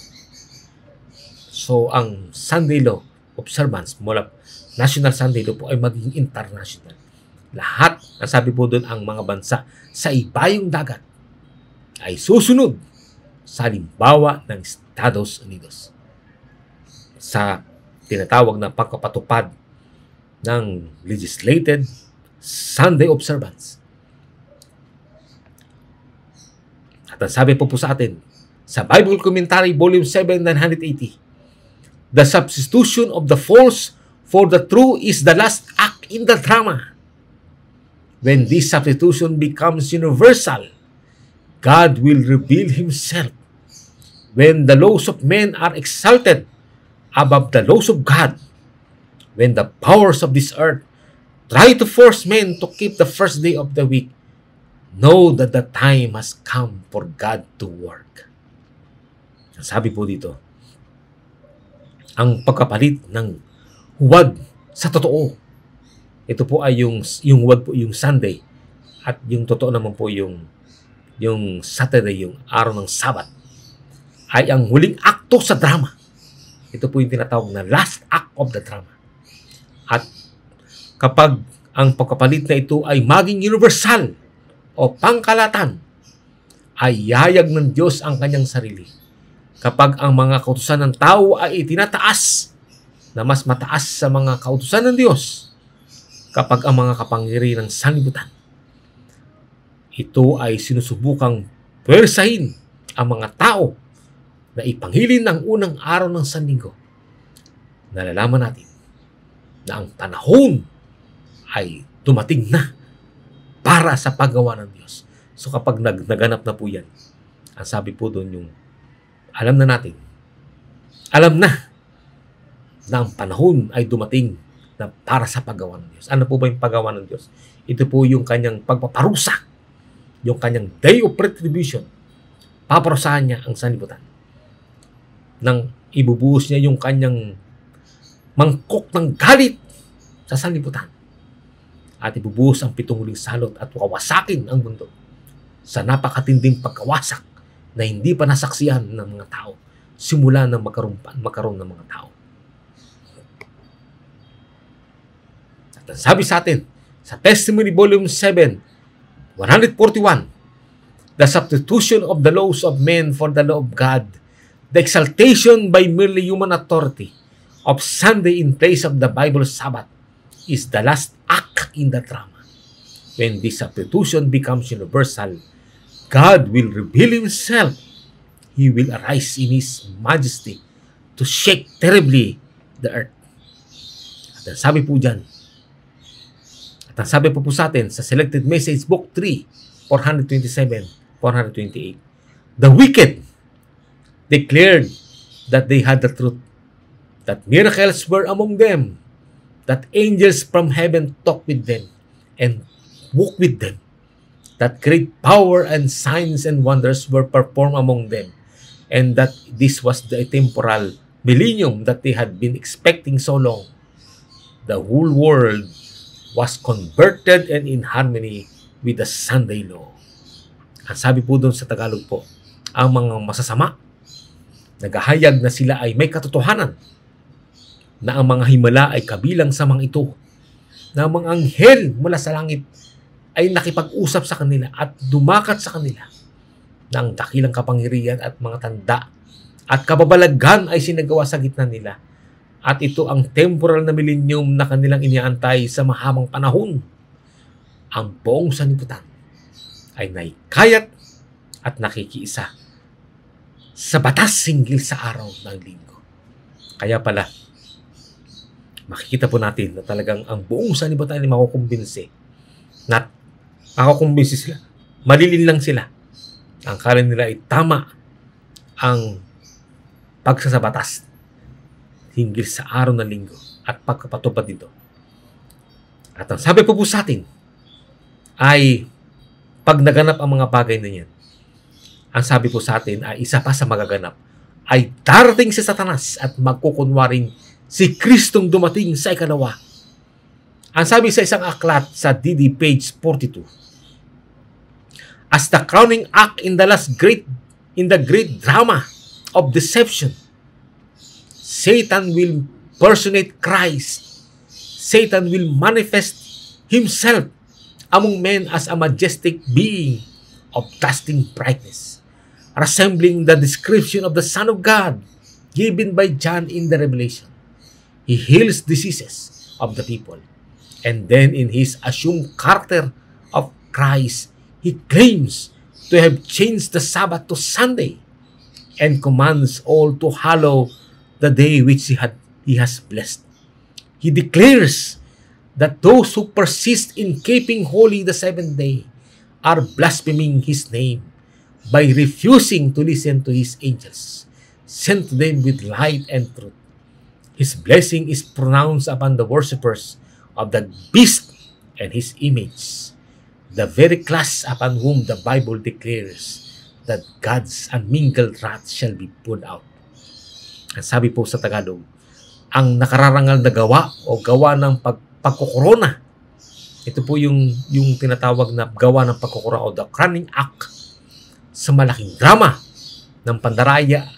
So, ang Sunday Law observance mula National Sunday Law po ay magiging international. Lahat, nasabi po doon, ang mga bansa sa ibayong dagat ay susunod sa halimbawa ng Estados Unidos sa tinatawag na pagkapatupad ng legislated Sunday observance. At ang sabi po sa atin sa Bible Commentary, Volume 7, 980, the substitution of the false for the true is the last act in the drama. When this substitution becomes universal, God will reveal Himself. When the laws of men are exalted above the laws of God, when the powers of this earth try to force men to keep the first day of the week, know that the time has come for God to work. Sabi po dito, ang pagkapalit ng huwad sa totoo. Ito po ay yung huwad po, yung Sunday, at yung totoo naman po yung Saturday, yung araw ng Sabat, ay ang huling akto sa drama. Ito po yung tinatawag na last act of the drama. At kapag ang pagkapalit na ito ay maging universal o pangkalatan, ay yayag ng Diyos ang kanyang sarili. Kapag ang mga kautusan ng tao ay itinataas na mas mataas sa mga kautusan ng Diyos, kapag ang mga kapangyarihan ng sanlibutan, ito ay sinusubukang pwersahin ang mga tao na ipanghilin ng unang araw ng Sanlinggo, nalalaman natin na ang panahon ay dumating na para sa paggawa ng Diyos. So kapag naganap na po yan, ang sabi po doon yung alam na ang panahon ay dumating na para sa paggawa ng Diyos. Ano po ba yung paggawa ng Diyos? Ito po yung kanyang pagpaparusa, yung kanyang day of retribution. Paparusahan niya ang sanlibutan. Nang ibubuhos niya yung kanyang mangkok ng galit sa sanlibutan. At ibubuhos ang 7 huling salot at wawasakin ang mundo sa napakatinding pagkawasak na hindi pa nasaksihan ng mga tao simula nang magkaroon ng mga tao. At ang sabi sa atin sa Testimony Volume 7, 141, the substitution of the laws of men for the law of God, the exaltation by merely human authority of Sunday in place of the Bible Sabbath, is the last act in the drama. When this substitution becomes universal, God will reveal Himself. He will arise in His majesty to shake terribly the earth. At ang sabi po dyan, at ang sabi po sa atin sa Selected Message Book 3, 427, 428, the wicked declared that they had the truth, that miracles were among them, that angels from heaven talked with them and walked with them, that great power and signs and wonders were performed among them, and that this was the temporal millennium that they had been expecting so long. The whole world was converted and in harmony with the Sunday law. Ang sabi po doon sa Tagalog po, ang mga masasama, naghahayag na sila ay may katotohanan, na ang mga himala ay kabilang sa mga ito, na ang mga anghel mula sa langit ay nakipag-usap sa kanila at dumakat sa kanila, na ang dakilang kapangyarihan at mga tanda at kababalaghan ay sinagawa sa gitna nila. At ito ang temporal na millennium na kanilang iniaantay sa mahabang panahon. Ang buong sanlibutan ay naikayat at nakikiisa sa batas hinggil sa araw ng linggo. Kaya pala, makikita po natin na talagang ang buong sanlibutan ay makukumbinsi. Makukumbinsi sila. Malilin lang sila. Ang kala nila ay tama ang pagsasabatas hinggil sa araw ng linggo at pagkapatupad dito. At ang sabi po sa atin ay pag naganap ang mga bagay na yan, ang sabi po sa atin ay isa pa sa magaganap ay darating si Satanas at magkukunwaring si Kristong dumating sa ikalawa. Ang sabi sa isang aklat sa DD page 42, as the crowning act in the great drama of deception, Satan will personate Christ. Satan will manifest himself among men as a majestic being of dazzling brightness, resembling the description of the Son of God given by John in the Revelation. He heals diseases of the people, and then in his assumed character of Christ, he claims to have changed the Sabbath to Sunday and commands all to hallow the day which he has blessed. He declares that those who persist in keeping holy the seventh day are blaspheming his name by refusing to listen to his angels, sent to them with light and truth. His blessing is pronounced upon the worshippers of the beast and his image, the very class upon whom the Bible declares that God's unmingled wrath shall be poured out. Ang sabi po sa Tagalog, ang nakararangal na gawa o gawa ng pagkukorona, ito po yung tinatawag na gawa ng pagkukorona o the crowning act sa malaking drama ng pandaraya,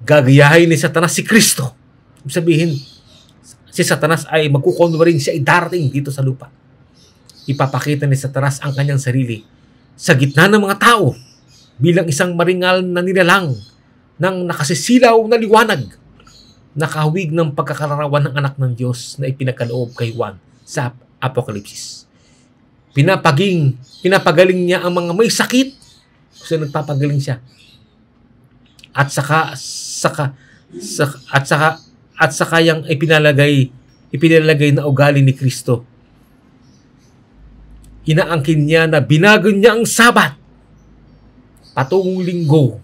gagayahin ni Satanas si Kristo. Ibig sabihin, si Satanas ay magkukunwaring siya ay darating dito sa lupa. Ipapakita ni Satanas ang kanyang sarili sa gitna ng mga tao bilang isang maringal na nilalang ng nakasisilaw na liwanag, nakahawig ng pagkakalarawan ng anak ng Diyos na ipinagkaloob kay Juan sa Apokalipsis. Pinapagaling niya ang mga may sakit kasi nagpapagaling siya. At saka yang ipinalagay na ugali ni Kristo. Inaangkin niya na binago niya ang Sabat patungong linggo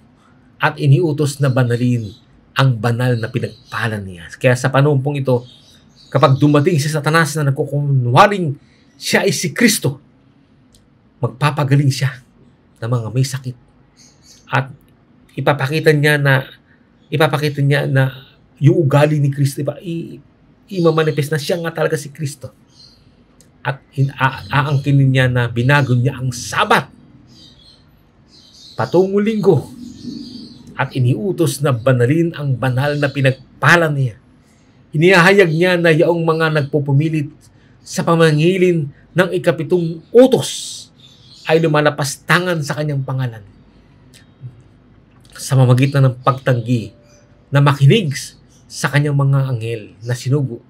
at iniutos na banalin ang banal na pinagpalan niya. Kaya sa panahon pong ito, kapag dumating si Satanas na nagkukunwaring siya ay si Kristo, magpapagaling siya ng mga may sakit. At ipapakita niya na yung ugali ni Kristo, imamanifest na siya nga talaga si Kristo. At aangkinin niya na binago niya ang Sabat patungong linggo at iniutos na banalin ang banal na pinagpalan niya. Inihahayag niya na yaong mga nagpupumilit sa pamangilin ng ikapitong utos ay lumalapastangan sa kanyang pangalan sa mamagitan ng pagtanggi na makinig sa kanyang mga anghel na sinugo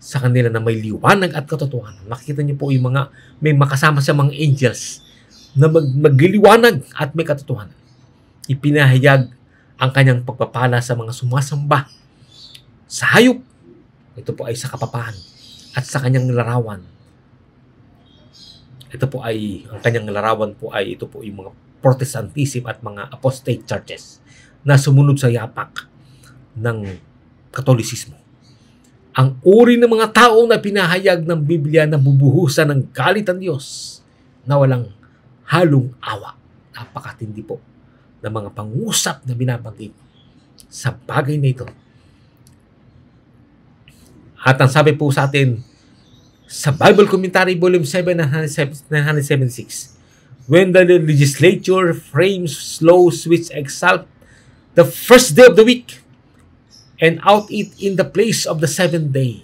sa kanila na may liwanag at katotohanan. Makikita niyo po yung mga may makasama sa mga angels na magliliwanag at may katotohanan. Ipinahayag ang kanyang pagpapala sa mga sumasamba sa hayop. Ito po ay sa kapapahan at sa kanyang larawan. Ang kanyang larawan po ay ito po yung mga Protestantism at mga apostate churches na sumunod sa yapak ng Katolisismo. Ang uri ng mga tao na pinahayag ng Biblia na bubuhusan ng galit ng Diyos na walang halong awa. Napakatindi po ng mga pangusap na binabanggit sa bagay na ito. At ang sabi po sa atin sa Bible Commentary Volume 7, 976, when the legislature frames laws which exalt the first day of the week and out it in the place of the seventh day,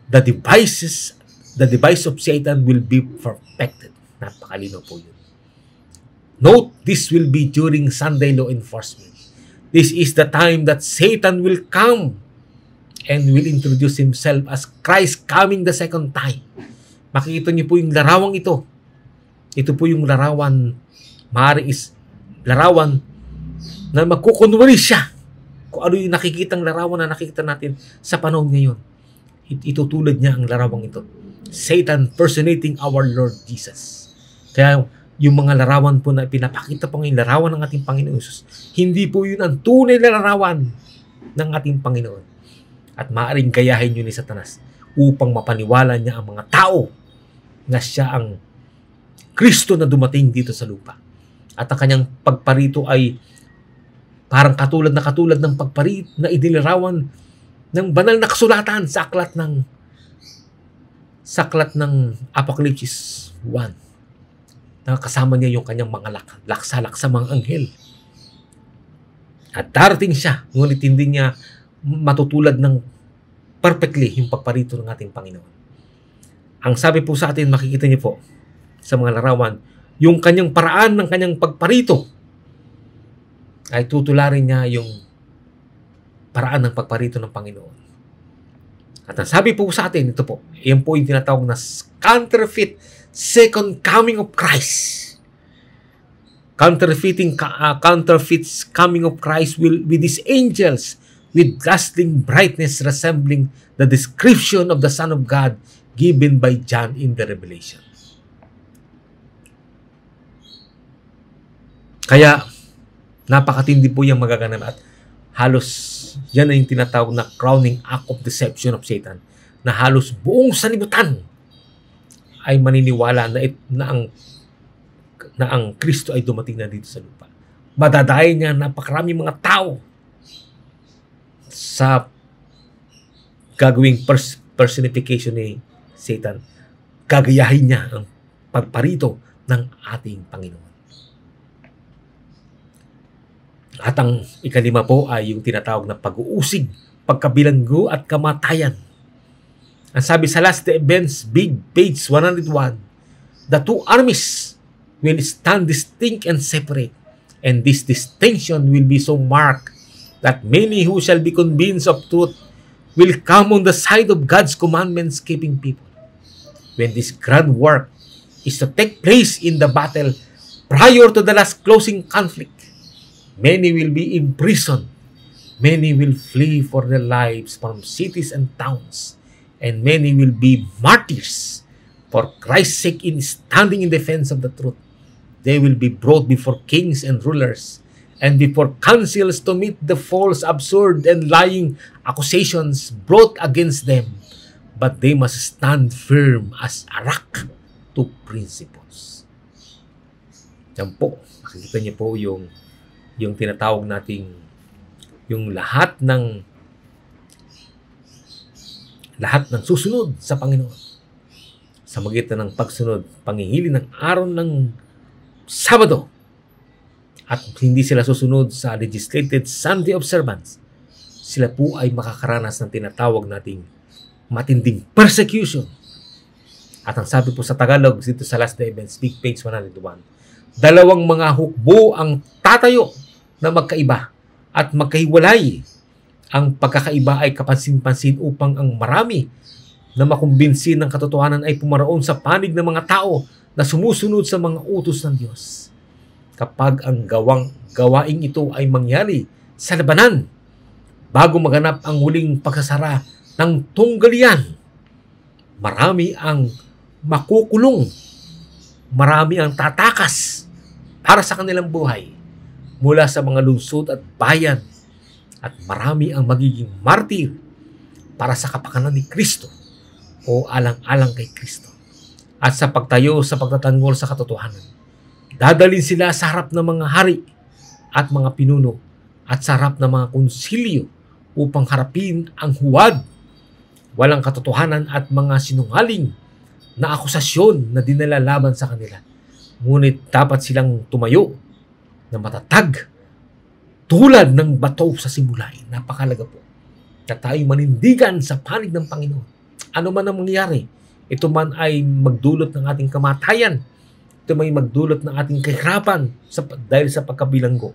the device of Satan will be perfected. Napakalino po yun. Note, this will be during Sunday law enforcement. This is the time that Satan will come and will introduce himself as Christ coming the second time. Makikita niyo po yung larawang ito. Ito po yung larawan, maaari is larawan na magkukunwari siya. Kung ano yung nakikitang larawan na nakikita natin sa panahon ngayon. Itutulad niya ang larawang ito. Satan personating our Lord Jesus. Kaya yung mga larawan po na pinapakita po ngayon, larawan ng ating Panginoon Jesus, hindi po yun ang tunay na larawan ng ating Panginoon. At maaaring gayahin yun ni Satanas upang mapaniwala niya ang mga tao na siya ang Kristo na dumating dito sa lupa. At ang kanyang pagparito ay parang katulad ng pagparito na idinilarawan ng banal na kasulatan sa aklat ng Apocalypse 1. Nakakasama niya yung kanyang mga laksa mga anghel. At darating siya, ngunit hindi niya matutulad ng perfectly yung pagparito ng ating Panginoon. Ang sabi po sa atin, makikita niyo po sa mga larawan, yung kanyang paraan ng kanyang pagparito ay tutularin niya yung paraan ng pagparito ng Panginoon. At ang sabi po sa atin, ito po, yan po yung tinatawag na counterfeit second coming of Christ. Counterfeits coming of Christ will with these angels with dazzling brightness resembling the description of the Son of God given by John in the Revelation. Kaya napakatindi po yung magaganap at halos yan ay yung tinatawag na crowning act of deception of Satan na halos buong sanlibutan ay maniniwala na ang Kristo ay dumating na dito sa lupa. Madadayin niya napakarami mga tao sa gagawing personification ni Satan. Gagayahin niya ang pagparito ng ating Panginoon. At ang ikalima po ay yung tinatawag na pag-uusig, pagkabilanggo at kamatayan. Ang sabi sa Last Day Events, big page 101, the two armies will stand distinct and separate, and this distinction will be so marked that many who shall be convinced of truth will come on the side of God's commandments-keeping people. When this grand work is to take place in the battle prior to the last closing conflict, many will be imprisoned, many will flee for their lives from cities and towns, and many will be martyrs for Christ's sake in standing in defense of the truth. They will be brought before kings and rulers and before councils to meet the false, absurd, and lying accusations brought against them. But they must stand firm as a rock to principles. Yan po. Makikita niyo po yung tinatawag nating yung lahat ng susunod sa Panginoon. Sa magitan ng pagsunod, panghihili ng araw ng Sabado, at hindi sila susunod sa legislated Sunday observance, sila po ay makakaranas ng tinatawag nating matinding persecution. At ang sabi po sa Tagalog dito sa Last Day Events, big page 101, dalawang mga hukbo ang tatayo na magkaiba at magkahiwalay. Ang pagkakaiba ay kapansin-pansin upang ang marami na makumbinsi ng katotohanan ay pumaraon sa panig ng mga tao na sumusunod sa mga utos ng Diyos. Kapag ang gawaing ito ay mangyari sa labanan, bago maganap ang huling pagsasara ng tunggalian, marami ang makukulong, marami ang tatakas para sa kanilang buhay mula sa mga lungsod at bayan at marami ang magiging martir para sa kapakanan ni Kristo o alang-alang kay Kristo. At sa pagtayo sa pagtatanggol sa katotohanan, dadalhin sila sa harap ng mga hari at mga pinuno at sa harap ng mga konsilyo upang harapin ang huwad, walang katotohanan at mga sinungaling na akusasyon na dinala laban sa kanila. Ngunit dapat silang tumayo na matatag tulad ng bato sa simulain. Napakalaga po na tayo manindigan sa panig ng Panginoon. Ano man ang mangyari, ito man ay magdulot ng ating kamatayan, ito may magdulot ng ating kahirapan dahil sa pagkabilanggo,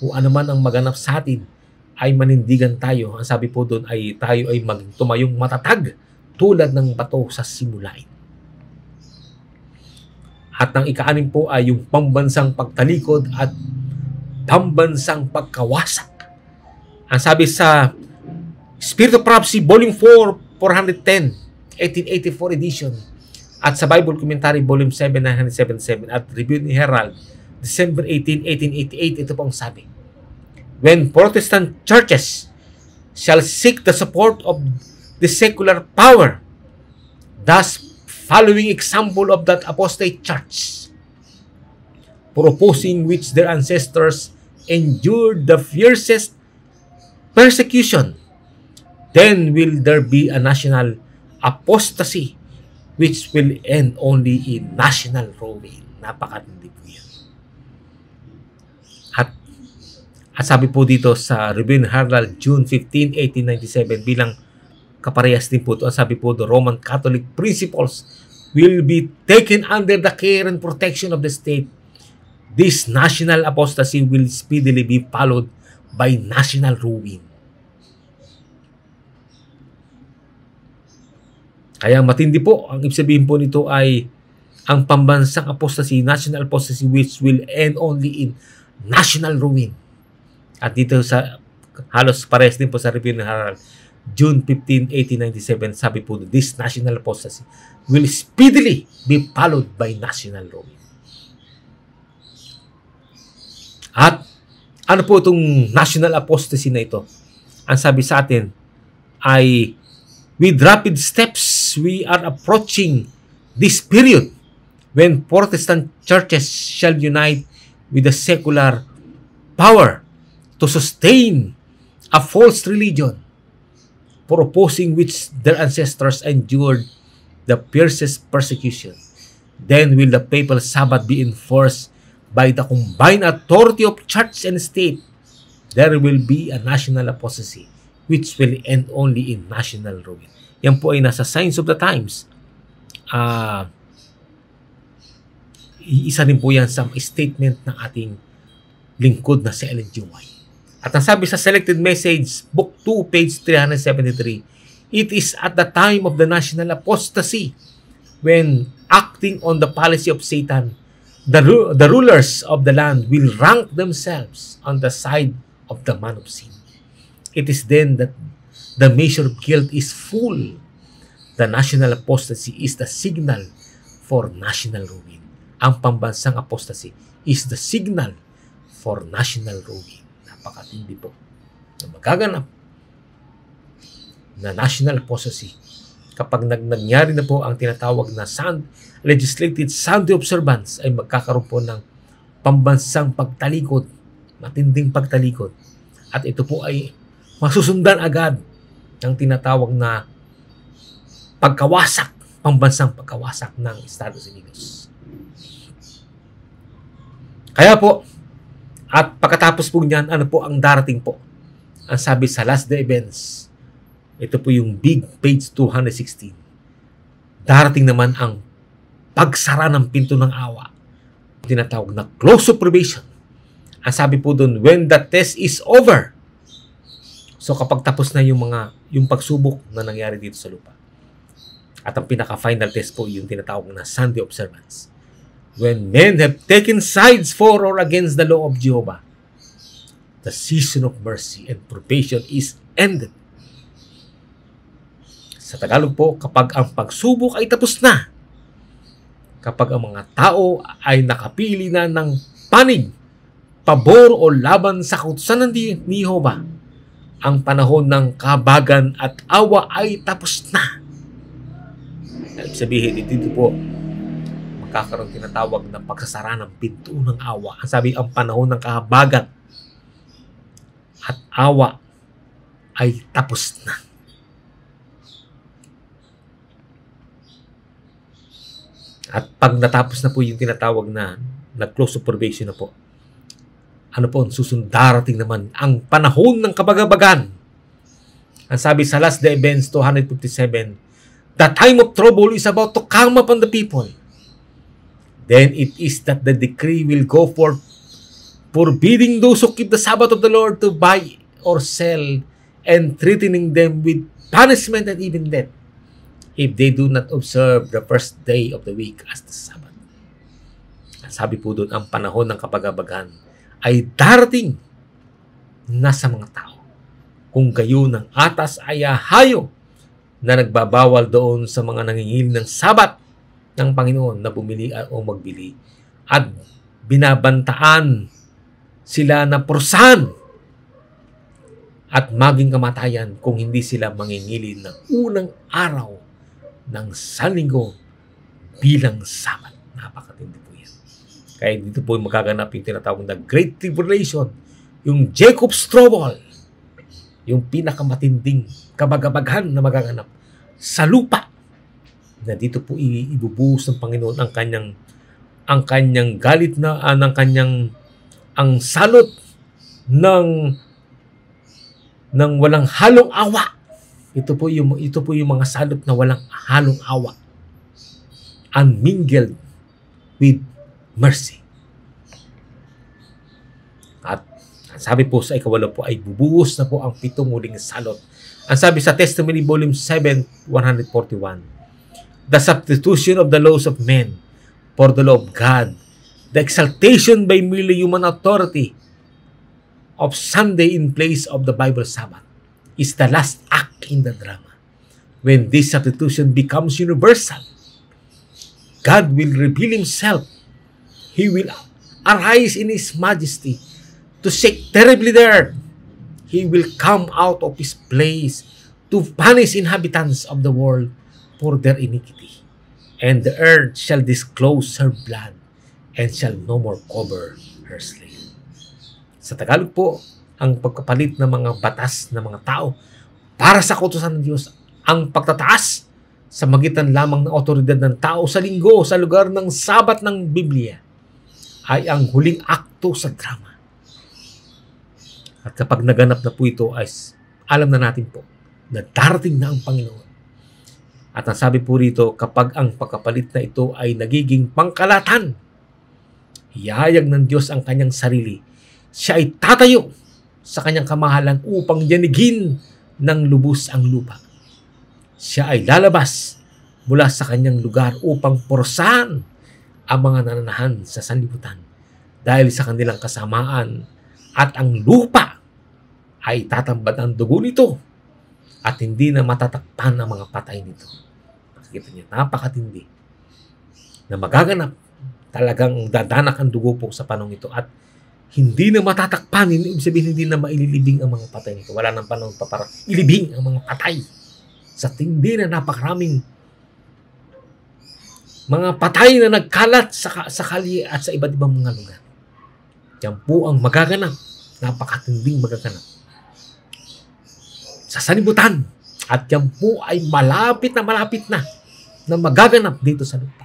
o ano man ang maganap sa atin, ay manindigan tayo. Ang sabi po doon ay tayo ay tumayong matatag tulad ng bato sa simulain. At ang ika-6 po ay yung pambansang pagtalikod at pambansang pagkawasak. Ang sabi sa Spirit of Prophecy, Volume 4, 410, 1884 edition, at sa Bible Commentary, Volume 7, 977, at Review and Herald, December 18, 1888, ito pong sabi: when Protestant churches shall seek the support of the secular power, thus following example of that apostate church, proposing which their ancestors endured the fiercest persecution, then will there be a national apostasy which will end only in national ruin. Napakatindi po yan. At sabi po dito sa Review and Herald, June 15, 1897, bilang kaparehas din po ito, sabi po, the Roman Catholic principles will be taken under the care and protection of the state. This national apostasy will speedily be followed by national ruin. Kaya matindi po, ang ibig sabihin po nito ay ang pambansang apostasy, national apostasy, which will end only in national ruin. At dito sa halos parehas din po sa Review ng Herald, June 15, 1897, sabi po, this national apostasy will speedily be followed by national ruin. At ano po itong national apostasy na ito? Ang sabi sa atin ay, with rapid steps, we are approaching this period when Protestant churches shall unite with the secular power to sustain a false religion, proposing which their ancestors endured the fiercest persecution. Then will the papal Sabbath be enforced by the combined authority of church and state. There will be a national apostasy which will end only in national ruin. Yan po ay nasa Signs of the Times. Isa rin po yan sa statement ng ating lingkod na si Ellen G. White. At ang sabi sa Selected Message, Book 2, page 373, it is at the time of the national apostasy when, acting on the policy of Satan, the rulers of the land will rank themselves on the side of the man of sin. It is then that the measure of guilt is full. The national apostasy is the signal for national ruin. Ang pambansang apostasy is the signal for national ruin. Napakatindi po na magaganap na national apostasy kapag nangyari na po ang tinatawag na legislated Sunday observance, ay magkakaroon po ng pambansang pagtalikod, matinding pagtalikod. At ito po ay masusundan agad ng tinatawag na pagkawasak, pambansang pagkawasak ng Estados Unidos. Kaya po, at pagkatapos po niyan, ano po ang darating po? Ang sabi sa Last Day Events, ito po yung big page 216. Darating naman ang pagsara ng pinto ng awa. Tinatawag na close of probation. Ang sabi po doon, when the test is over. So kapag tapos na yung pagsubok na nangyari dito sa lupa. At ang pinaka-final test po yung tinatawag na Sunday observance. When men have taken sides for or against the law of Jehovah, the season of mercy and probation is ended. Sa Tagalog po, kapag ang pagsubok ay tapos na, kapag ang mga tao ay nakapili na ng panig, pabor o laban sa kautusan ni Jehovah, ang panahon ng kahabagan at awa ay tapos na. Ibig sabihin, dito po, magkakaroon tinatawag na pagsasara ng pinto ng awa. Ang sabi, ang panahon ng kahabagan at awa ay tapos na. At pag natapos na po yung tinatawag na nag-close of probation na po, ano po, darating naman ang panahon ng kabagabagan. Ang sabi sa Last Day Events 257, the time of trouble is about to come upon the people. Then it is that the decree will go forth, forbidding those who keep the Sabbath of the Lord to buy or sell, and threatening them with punishment and even death if they do not observe the first day of the week as the Sabbath. Sabi po doon, ang panahon ng kabagabagan ay darating na sa mga tao. Kung kayo ng atas ay hayo na nagbabawal doon sa mga nangingil ng Sabat ng Panginoon na bumili o magbili, at binabantaan sila na prusahan at maging kamatayan kung hindi sila mangingili ng unang araw ng Sanlinggo bilang Sabat. Napakatindi po yan. Kaya dito po magaganap yung tinatawag na Great Tribulation, yung Jacob's Trouble, yung pinakamatinding kabagabaghan na magaganap sa lupa, na dito po ibubuhos ng Panginoon ang kanyang galit na ang salot ng walang halong awa. Ito po yung mga salot na walang halong awa, unmingled with mercy. At sabi po sa ikawalo po ay bubuhos na po ang 7 muling salot. Ang sabi sa Testimony Volume 7, 141, the substitution of the laws of men for the law of God, the exaltation by merely human authority of Sunday in place of the Bible Sabbath, is the last act in the drama. When this substitution becomes universal, God will reveal Himself. He will arise in His majesty to shake terribly the earth. He will come out of His place to punish inhabitants of the world for their iniquity. And the earth shall disclose her blood and shall no more cover her slain. Sa Tagalog po, ang pagkapalit ng mga batas ng mga tao para sa kautusan ng Diyos, ang pagtataas sa magitan lamang ng otoridad ng tao sa linggo sa lugar ng Sabat ng Biblia, ay ang huling akto sa drama. At kapag naganap na po ito, ay alam na natin po na darating na ang Panginoon. At ang sabi po rito, kapag ang pagkapalit na ito ay nagiging pangkalatan, hihayag ng Diyos ang kanyang sarili. Siya ay tatayo sa kanyang kamahalan upang yanigin ng lubos ang lupa. Siya ay lalabas mula sa kanyang lugar upang porsahan ang mga nananahan sa sanlibutan dahil sa kanilang kasamaan, at ang lupa ay tatambad ang dugo nito at hindi na matatakpan ang mga patay nito. Nakikita niyo, napakatindi na magaganap. Talagang dadanak ang dugo po sa panahon ito at hindi na matatakpan. Ibig sabihin, hindi na maililibing ang mga patay nito. Wala nang panahon pa para ilibing ang mga patay sa tindi na napakaraming mga patay na nagkalat sa kalye at sa iba't ibang mga lugar. Yan po ang magaganap. Napakatinding magaganap sa sanlibutan. At yan po ay malapit na magaganap dito sa lupa.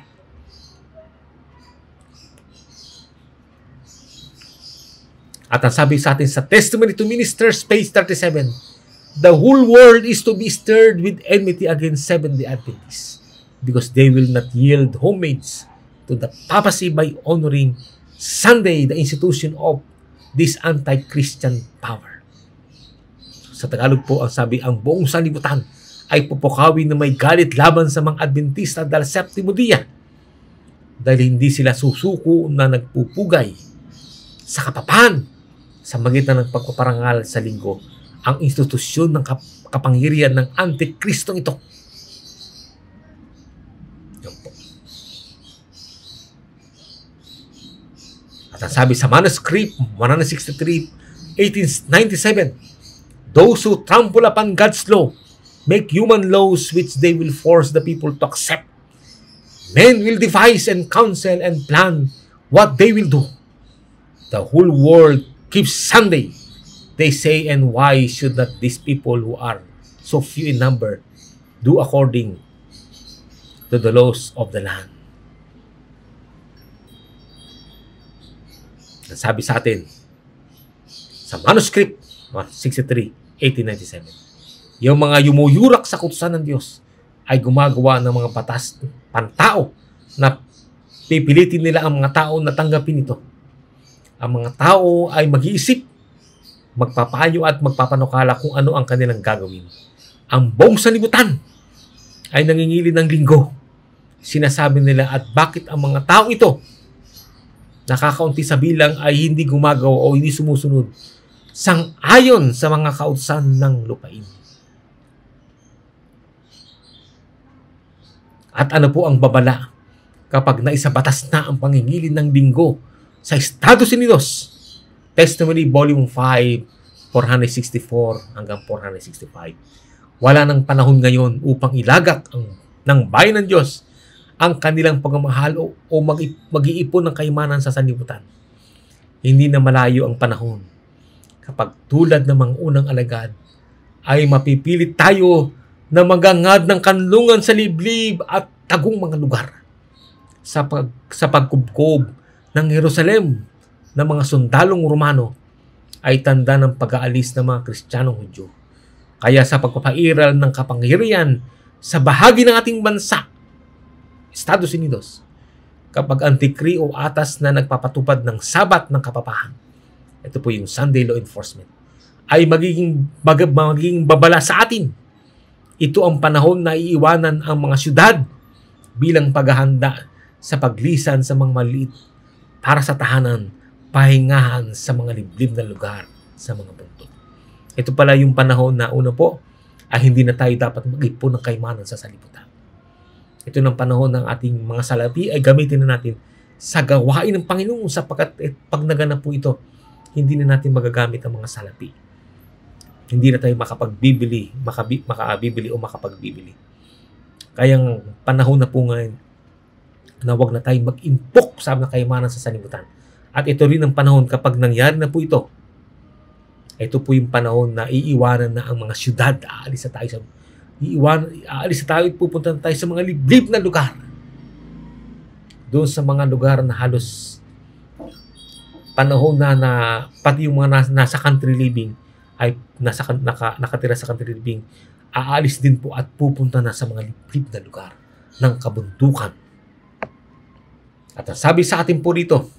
At ang sabi sa atin sa Testimony to Ministers, page 37, the whole world is to be stirred with enmity against Seventh-day Adventists because they will not yield homage to the papacy by honoring Sunday, the institution of this anti-Christian power. Sa Tagalog po, ang sabi, ang buong sanlibutan ay pupukawin na may galit laban sa mga Adventista dahil Septimo Dia dahil hindi sila susuko na nagpupugay sa kapapan sa magitan ng pagpaparangal sa linggo, ang institusyon ng kapangyarihan ng Antikristong ito. Yan po. At ang sabi sa manuscript 163, 1897, Those who trample upon God's law make human laws which they will force the people to accept. Men will devise and counsel and plan what they will do. The whole world keeps Sunday, they say, and why should not these people who are so few in number do according to the laws of the land? Sabi sa atin sa manuscript 63, 1897, yung mga yumuyurak sa kautusan ng Diyos ay gumagawa ng mga batas pantao na pipilitin nila ang mga tao na tanggapin ito. Ang mga tao ay mag-iisip, magpapayo at magpapanukala kung ano ang kanilang gagawin. Ang buong sanlibutan ay nangingilin ng linggo. Sinasabi nila, at bakit ang mga tao ito nakakaunti sa bilang ay hindi gumagawa o hindi sumusunod sang-ayon sa mga kautusan ng lupain. At ano po ang babala kapag naisabatas na ang pangingilin ng linggo sa Estados Unidos? Testimony Volume 5, 464 hanggang 465. Wala nang panahon ngayon upang ilagak ng bayan ng Diyos ang kanilang pagmamahal o mag-iipon ng kayamanan sa sanlibutan. Hindi na malayo ang panahon kapag tulad ng mga unang alagad ay mapipilit tayo na magangad ng kanlungan sa liblib at tagong mga lugar sa pagkubkob ng Jerusalem ng mga sundalong Romano ay tanda ng pag-aalis ng mga Kristiyanong Hudyo. Kaya sa pagpapairal ng kapangyarihan sa bahagi ng ating bansa, Estados Unidos, kapag ang decree o atas na nagpapatupad ng sabat ng kapapahan, ito po yung Sunday Law Enforcement, ay magiging babala sa atin. Ito ang panahon na iiwanan ang mga syudad bilang paghahanda sa paglisan sa mga maliit para sa tahanan, pahingahan sa mga liblib na lugar, sa mga bundok. Ito pala yung panahon na una po ay hindi na tayo dapat mag-ipon ng kayamanan sa salibutan. Ito ng panahon ng ating mga salapi ay gamitin na natin sa gawain ng Panginoon, sapagkat pag naganap po ito, hindi na natin magagamit ang mga salapi. Hindi na tayo makabibili o makapagbibili. Kaya panahon na po ngayon na huwag na tayong mag-impok sa kayamanan sa salibutan. At ito rin ang panahon kapag nangyari na po ito. Ito po yung panahon na iiwanan na ang mga syudad. Aalis na tayo at pupunta na tayo sa mga liblib na lugar. Doon sa mga lugar na halos panahon na pati yung mga nasa country living ay nakatira sa country living, aalis din po at pupunta na sa mga liblib na lugar ng kabundukan. At ang sabi sa atin po dito,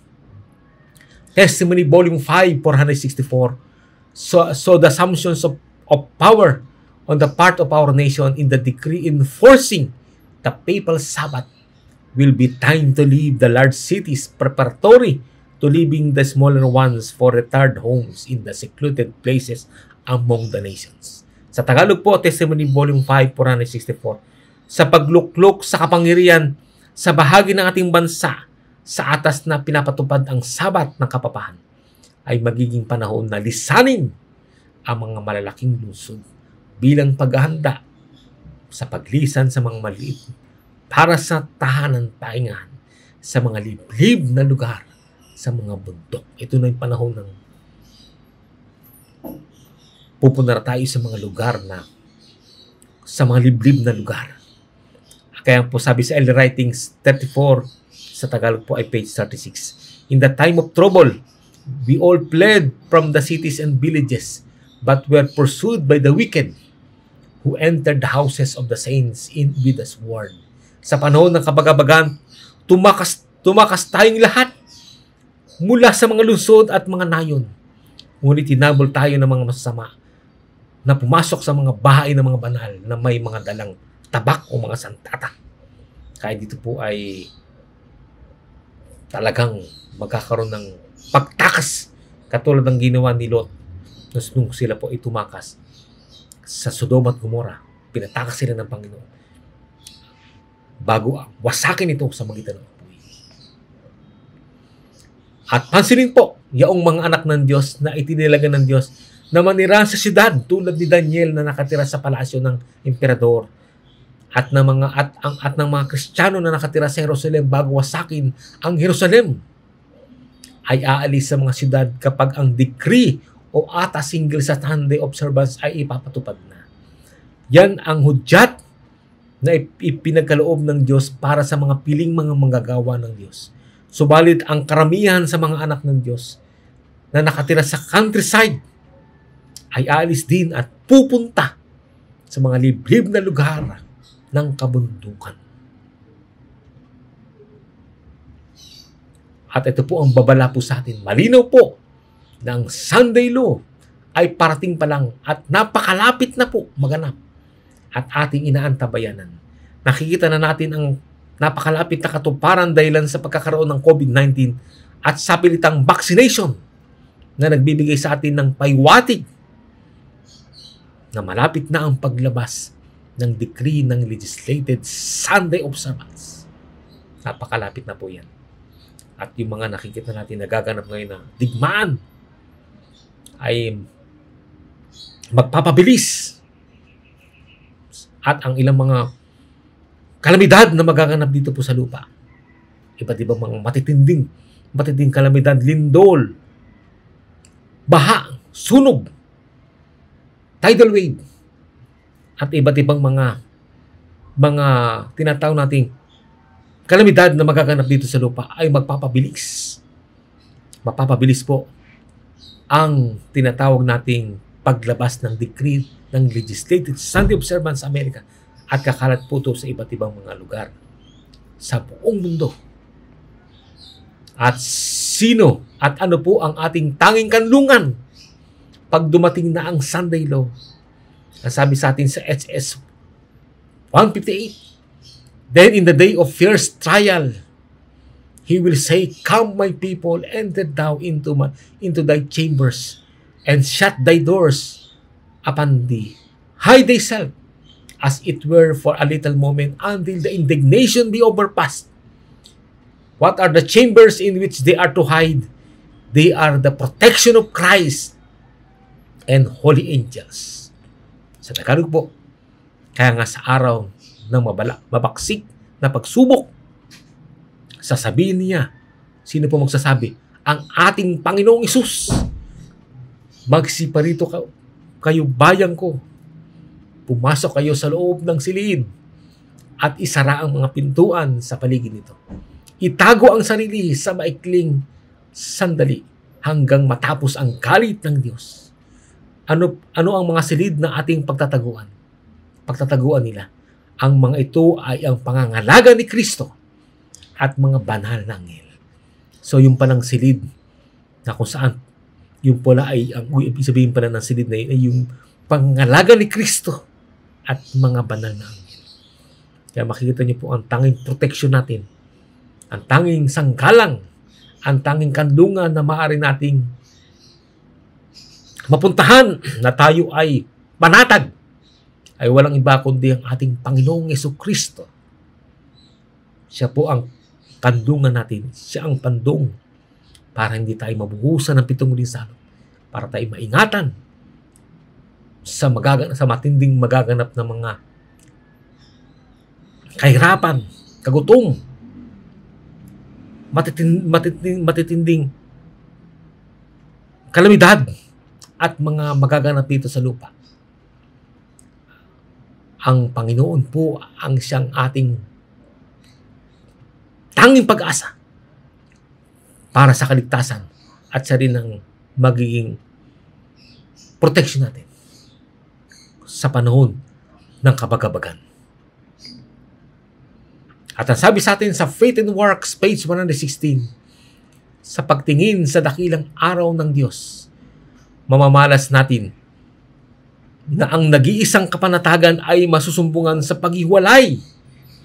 Testimony Volume 5, 464, so the assumptions of power on the part of our nation in the decree enforcing the papal Sabbath will be time to leave the large cities preparatory to leaving the smaller ones for retired homes in the secluded places among the nations. Sa Tagalog po, Testimony Volume 5, 464, sa pagluklok sa kapangyarihan sa bahagi ng ating bansa sa atas na pinapatupad ang sabat ng kapapahan, ay magiging panahon na lisanin ang mga malalaking lungsod bilang paghahanda sa paglisan sa mga maliit para sa tahanan pahingahan sa mga liblib na lugar, sa mga bundok. Ito na yung panahon ng pupunta tayo sa mga lugar na sa mga liblib na lugar. Kaya po sabi sa L Writings 34, sa Tagalog po ay page 36, in the time of trouble, we all fled from the cities and villages, but were pursued by the wicked, who entered the houses of the saints in with the sword. Sa panahon ng kabagabagan, tumakas tayong lahat mula sa mga lungsod at mga nayon. Ngunit tinabol tayo ng mga masasama na pumasok sa mga bahay ng mga banal na may mga dalang tabak o mga santata. Kaya dito po ay talagang magkakaroon ng pagtakas katulad ng ginawa ni Lot nung sila po ay tumakas sa Sodoma at Gomora. Pinatakas sila ng Panginoon bago wasakin ito sa magitan ng apoy. At pansinin po, yaong mga anak ng Diyos na itinilagan ng Diyos na manira sa siyudad tulad ni Daniel na nakatira sa palasyo ng emperador at ng mga Kristiyano na nakatira sa Jerusalem bago wasakin ang Jerusalem ay aalis sa mga siyudad kapag ang decree o ata single sa Sunday observance ay ipapatupad na. Yan ang hudyat na ipinagkaloob ng Diyos para sa mga piling mga manggagawa ng Diyos. Subalit ang karamihan sa mga anak ng Diyos na nakatira sa countryside ay aalis din at pupunta sa mga liblib na lugar ng kabundukan. At ito po ang babala po sa atin. Malinaw po na ang Sunday law ay parating pa lang at napakalapit na po maganap at ating inaantabayanan. Nakikita na natin ang napakalapit na katuparan dahilan sa pagkakaroon ng COVID-19 at sa pilitang vaccination na nagbibigay sa atin ng paywatig na malapit na ang paglabas ng decree ng legislated Sunday observance. Napakalapit na po yan. At yung mga nakikita natin nagaganap ngayon na digmaan ay magpapabilis. At ang ilang mga kalamidad na magaganap dito po sa lupa. Iba't ibang mga matitinding kalamidad, lindol, baha, sunog, tidal wave, at iba't ibang mga tinatawag nating kalamidad na magaganap dito sa lupa ay magpapabilis. Mapapabilis po ang tinatawag nating paglabas ng decree ng legislated Sunday observance sa Amerika at kakalat po ito sa iba't ibang mga lugar sa buong mundo. At sino at ano po ang ating tanging kanlungan pag dumating na ang Sunday law? Ang sabi sa atin sa HS 158, then in the day of fierce trial, He will say, "Come, my people, enter thou into thy chambers, and shut thy doors upon thee. Hide thyself, as it were for a little moment, until the indignation be overpast." What are the chambers in which they are to hide? They are the protection of Christ and holy angels. Sa Tagalog po, kaya nga sa araw ng mabaksik na pagsubok, sasabihin niya, sino po magsasabi? Ang ating Panginoong Hesus. Magsiparito kayo bayang ko. Pumasok kayo sa loob ng silid at isara ang mga pintuan sa paligid nito. Itago ang sarili sa maikling sandali hanggang matapos ang galit ng Diyos. Ano ang mga silid na ating pagtataguan? Pagtataguan nila. Ang mga ito ay ang pangangalaga ni Kristo at mga banal na anghel. So yung palang silid na kung saan yung pala ay, ang ibig sabihin pala ng silid na yun ay yung pangangalaga ni Kristo at mga banal na anghel. Kaya makikita niyo po ang tanging protection natin, ang tanging sanggalang, ang tanging kandungan na maaari nating mapuntahan na tayo ay panatag ay walang iba kundi ang ating Panginoong Jesucristo. Siya po ang kandungan natin. Siya ang pandong para hindi tayo mabuhusan ng pitong uling salot. Para tayo maingatan sa matinding magaganap na mga kahirapan, kagutom, matitinding kalamidad at mga magaganap dito sa lupa. Ang Panginoon po ang siyang ating tanging pag-asa para sa kaligtasan at siya rin ang magiging protection natin sa panahon ng kabagabagan. At ang sabi sa atin sa Faith and Works, page 116, sa pagtingin sa dakilang araw ng Diyos, mamamalas natin na ang nag-iisang kapanatagan ay masusumbungan sa paghiwalay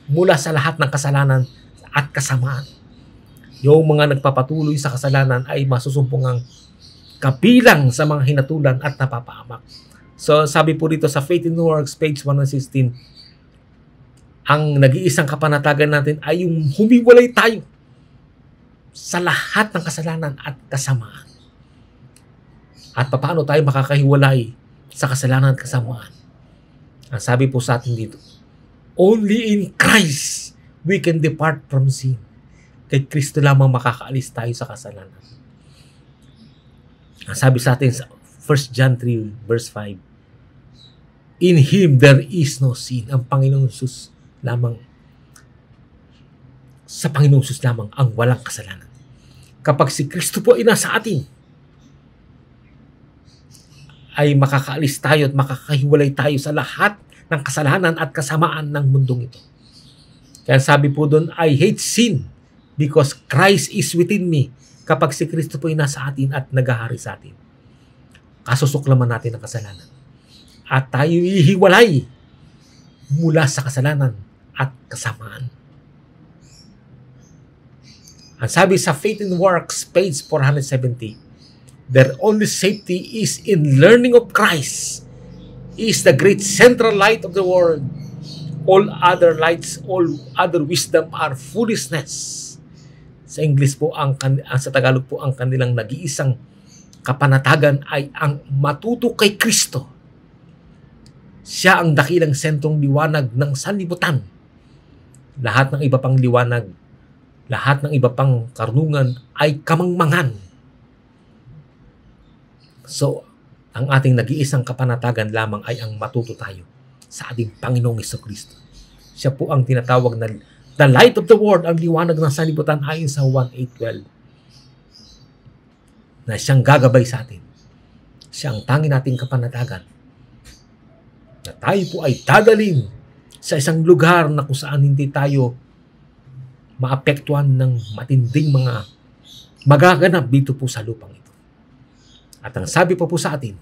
mula sa lahat ng kasalanan at kasamaan. Yung mga nagpapatuloy sa kasalanan ay masusumpungang kabilang sa mga hinatulan at napapahamak. So sabi po dito sa Faith and Works, page 116, ang nag-iisang kapanatagan natin ay yung humiwalay tayo sa lahat ng kasalanan at kasamaan. At paano tayo makakahiwalay sa kasalanan at kasamaan? Ang sabi po sa atin dito, only in Christ we can depart from sin. Kay Kristo lamang makakaalis tayo sa kasalanan. Ang sabi sa atin sa 1 John 3 verse 5, in Him there is no sin. Ang Panginoong Jesus lamang, sa Panginoong Jesus lamang ang walang kasalanan. Kapag si Kristo po ay nasa atin, ay makakaalis tayo at makakahiwalay tayo sa lahat ng kasalanan at kasamaan ng mundong ito. Kaya sabi po doon, I hate sin because Christ is within me. Kapag si Kristo po ay nasa atin at naghahari sa atin, kasusuklaman natin ang kasalanan. At tayo ihiwalay mula sa kasalanan at kasamaan. Ang sabi sa Faith and Works, page 470, their only safety is in learning of Christ. He is the great central light of the world. All other lights, all other wisdom are foolishness. Sa English po, sa Tagalog po, ang kanilang nag-iisang kapanatagan ay ang matuto kay Kristo. Siya ang dakilang sentrong liwanag ng sanlibutan. Lahat ng iba pang liwanag, lahat ng iba pang karunungan ay kamangmangan. So, ang ating nag-iisang kapanatagan lamang ay ang matuto tayo sa ating Panginoong Jesucristo. Siya po ang tinatawag na the light of the world, ang liwanag ng sanlibutan ayon sa 1:8-12. Na siyang gagabay sa atin. Siya ang tanging nating kapanatagan. Na tayo po ay dadalhin sa isang lugar na kung saan hindi tayo maapektuhan ng matinding mga magaganap dito po sa lupang ito. At ang sabi po sa atin,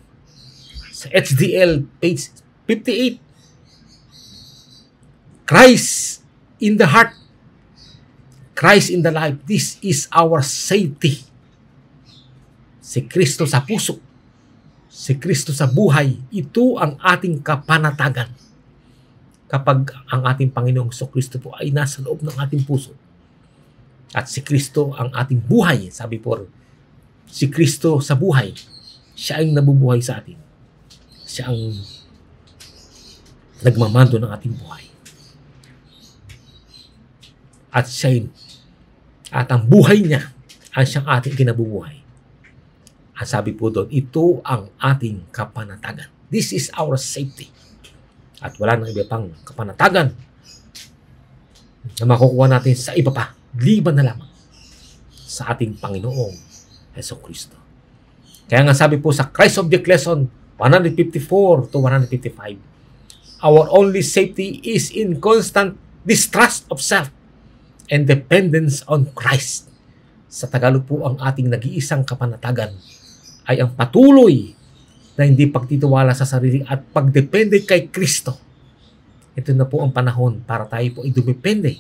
sa HDL page 58, Christ in the heart, Christ in the life, this is our safety. Si Kristo sa puso, si Kristo sa buhay, ito ang ating kapanatagan. Kapag ang ating Panginoong Kristo po ay nasa loob ng ating puso, at si Kristo ang ating buhay, sabi po, si Kristo sa buhay, siya ang nabubuhay sa atin. Siya ang nagmamando ng ating buhay. At ang buhay niya ang siyang ating kinabubuhay. Ang sabi po doon, ito ang ating kapanatagan. This is our safety. At wala nang iba pang kapanatagan na makukuha natin sa iba pa, liban na lamang sa ating Panginoong Jesucristo. Kaya nga sabi po sa Christ Object Lesson 154 to 155, our only safety is in constant distrust of self and dependence on Christ. Sa Tagalog po, ang ating nag-iisang kapanatagan ay ang patuloy na hindi pagtitiwala sa sarili at pagdepende kay Kristo. Ito na po ang panahon para tayo po ay dumepende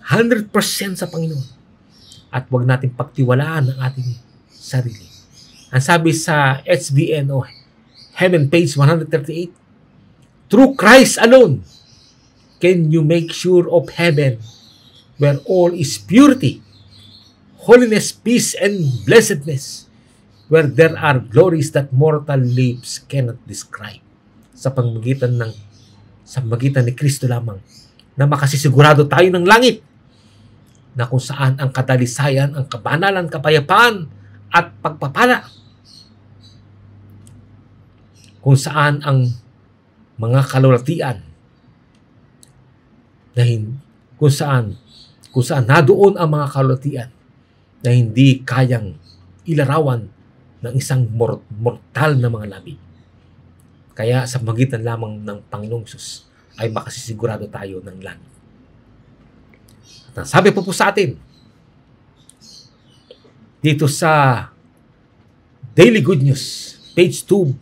100% sa Panginoon at huwag natin pagtiwalaan ang ating sarili. Ang sabi sa HBN o Heaven page 138, through Christ alone can you make sure of heaven, where all is purity, holiness, peace, and blessedness, where there are glories that mortal lips cannot describe. Sa pamamagitan ni Kristo lamang, na makasisigurado tayo ng langit, na kung saan ang kadalisayan, ang kabanalan, kapayapaan, at pagpapala, kung saan ang mga kalulatian, kung saan nadoon ang mga kalulatian na hindi kayang ilarawan ng isang mortal na mga labi. Kaya sa magitan lamang ng Panginoong Hesus ay makasisigurado tayo ng langit. At sabi po sa atin dito sa Daily Good News, page 2,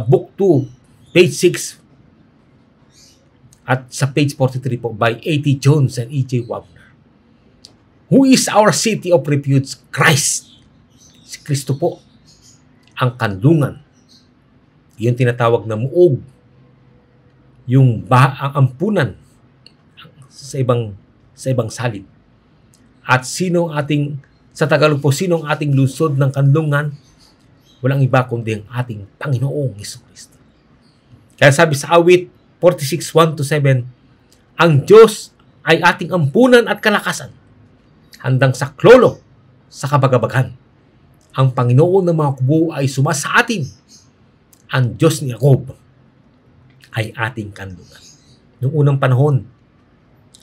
book 2, page 6, at sa page 43 po by A.T. Jones and E.J. Wagner. Who is our city of refuge? Christ. Si Kristo po ang kandungan. Yung tinatawag na muog. Yung ang ampunan sa ibang salin. At sino ating Sa Tagalog po, sino ang ating lungsod ng kanlungan? Walang iba kundi ang ating Panginoong Jesucristo. Kaya sabi sa awit 46:1-7, ang Diyos ay ating ampunan at kalakasan, handang saklolo sa kabagabagan. Ang Panginoon ng mga kubo ay sumasa atin. Ang Diyos ni Jacob ay ating kanlungan. Noong unang panahon,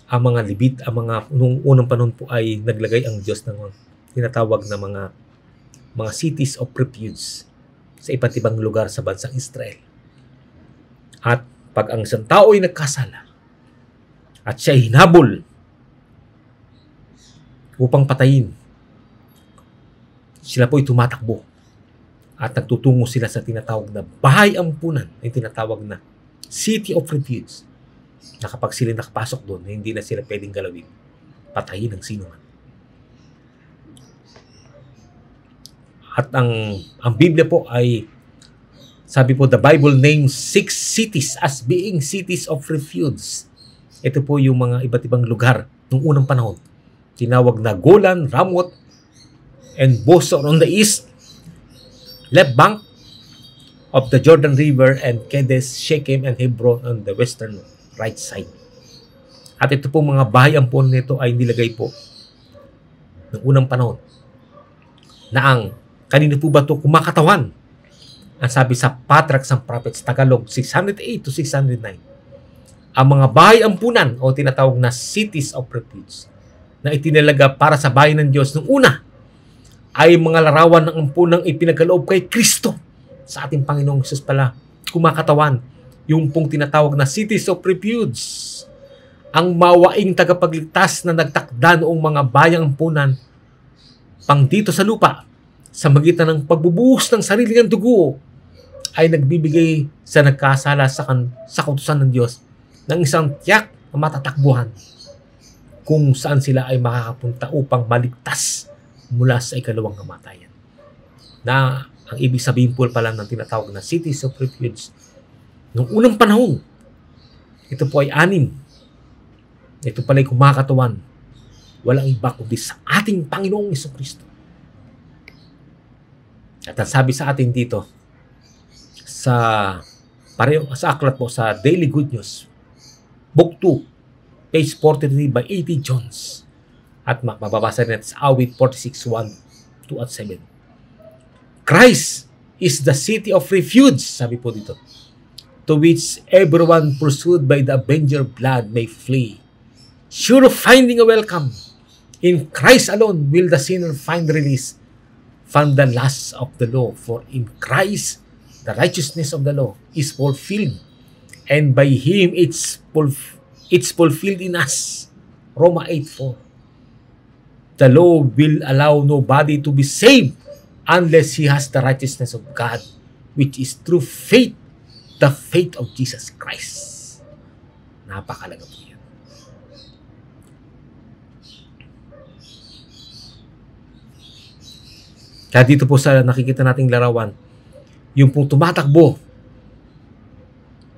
ang mga Libit, noong unang panahon po ay naglagay ang Diyos ng tinatawag na mga cities of refuge sa iba't ibang lugar sa bansang Israel. At pag ang isang tao ay nagkasala at siya ay hinabol upang patayin, sila po ay tumatakbo at nagtutungo sila sa tinatawag na bahay ampunan, yung tinatawag na city of refuge, na kapag sila nakapasok doon, hindi na sila pwedeng galawin, patayin ng sino man. At ang Biblia po ay, sabi po, the Bible names 6 cities as being cities of refuge. Ito po yung mga iba't ibang lugar noong unang panahon. Tinawag na Golan, Ramoth, and Bosor on the east, left bank of the Jordan River, and Kedes, Shechem, and Hebron on the western right side. At ito po mga bahay ampon nito ay nilagay po ng unang panahon na ang kanino po ba ito kumakatawan? Ang sabi sa Patriarchs and Prophets, Tagalog 608-609, ang mga bahay ampunan o tinatawag na cities of refuge na itinalaga para sa bayan ng Diyos nung una ay mga larawan ng ampunang ipinagkaloob kay Kristo. Sa ating Panginoong Hesus pala kumakatawan yung pong tinatawag na cities of refuge, ang mawaing tagapagligtas na nagtakda noong mga bayang ampunan pang dito sa lupa sa magitan ng pagbubuhos ng sarili ng dugo ay nagbibigay sa nagkasala sa kautusan ng Diyos ng isang tiyak na matatakbuhan kung saan sila ay makakapunta upang maligtas mula sa ikalawang kamatayan. Na ang ibig sabihin po pala ng tinatawag na cities of refuge noong unang panahon, ito po ay 6. Ito pala ay kumakatawan. Walang iba kundi sa ating Panginoong Jesucristo. At ang sabi sa atin dito sa aklat po sa Daily Good News, Book 2, page 43 by A.T. Jones. At mababasa natin sa awit 46:1-7. Christ is the city of refuge, sabi po dito, to which everyone pursued by the avenger blood may flee, sure of finding a welcome. In Christ alone will the sinner find release from the lusts of the law, for in Christ the righteousness of the law is fulfilled, and by Him it's fulfilled in us. Roma 8:4. The law will allow nobody to be saved unless he has the righteousness of God, which is through faith, the faith of Jesus Christ. Napakalaga po yan. Kaya dito po sa nakikita nating larawan, yung pong tumatakbo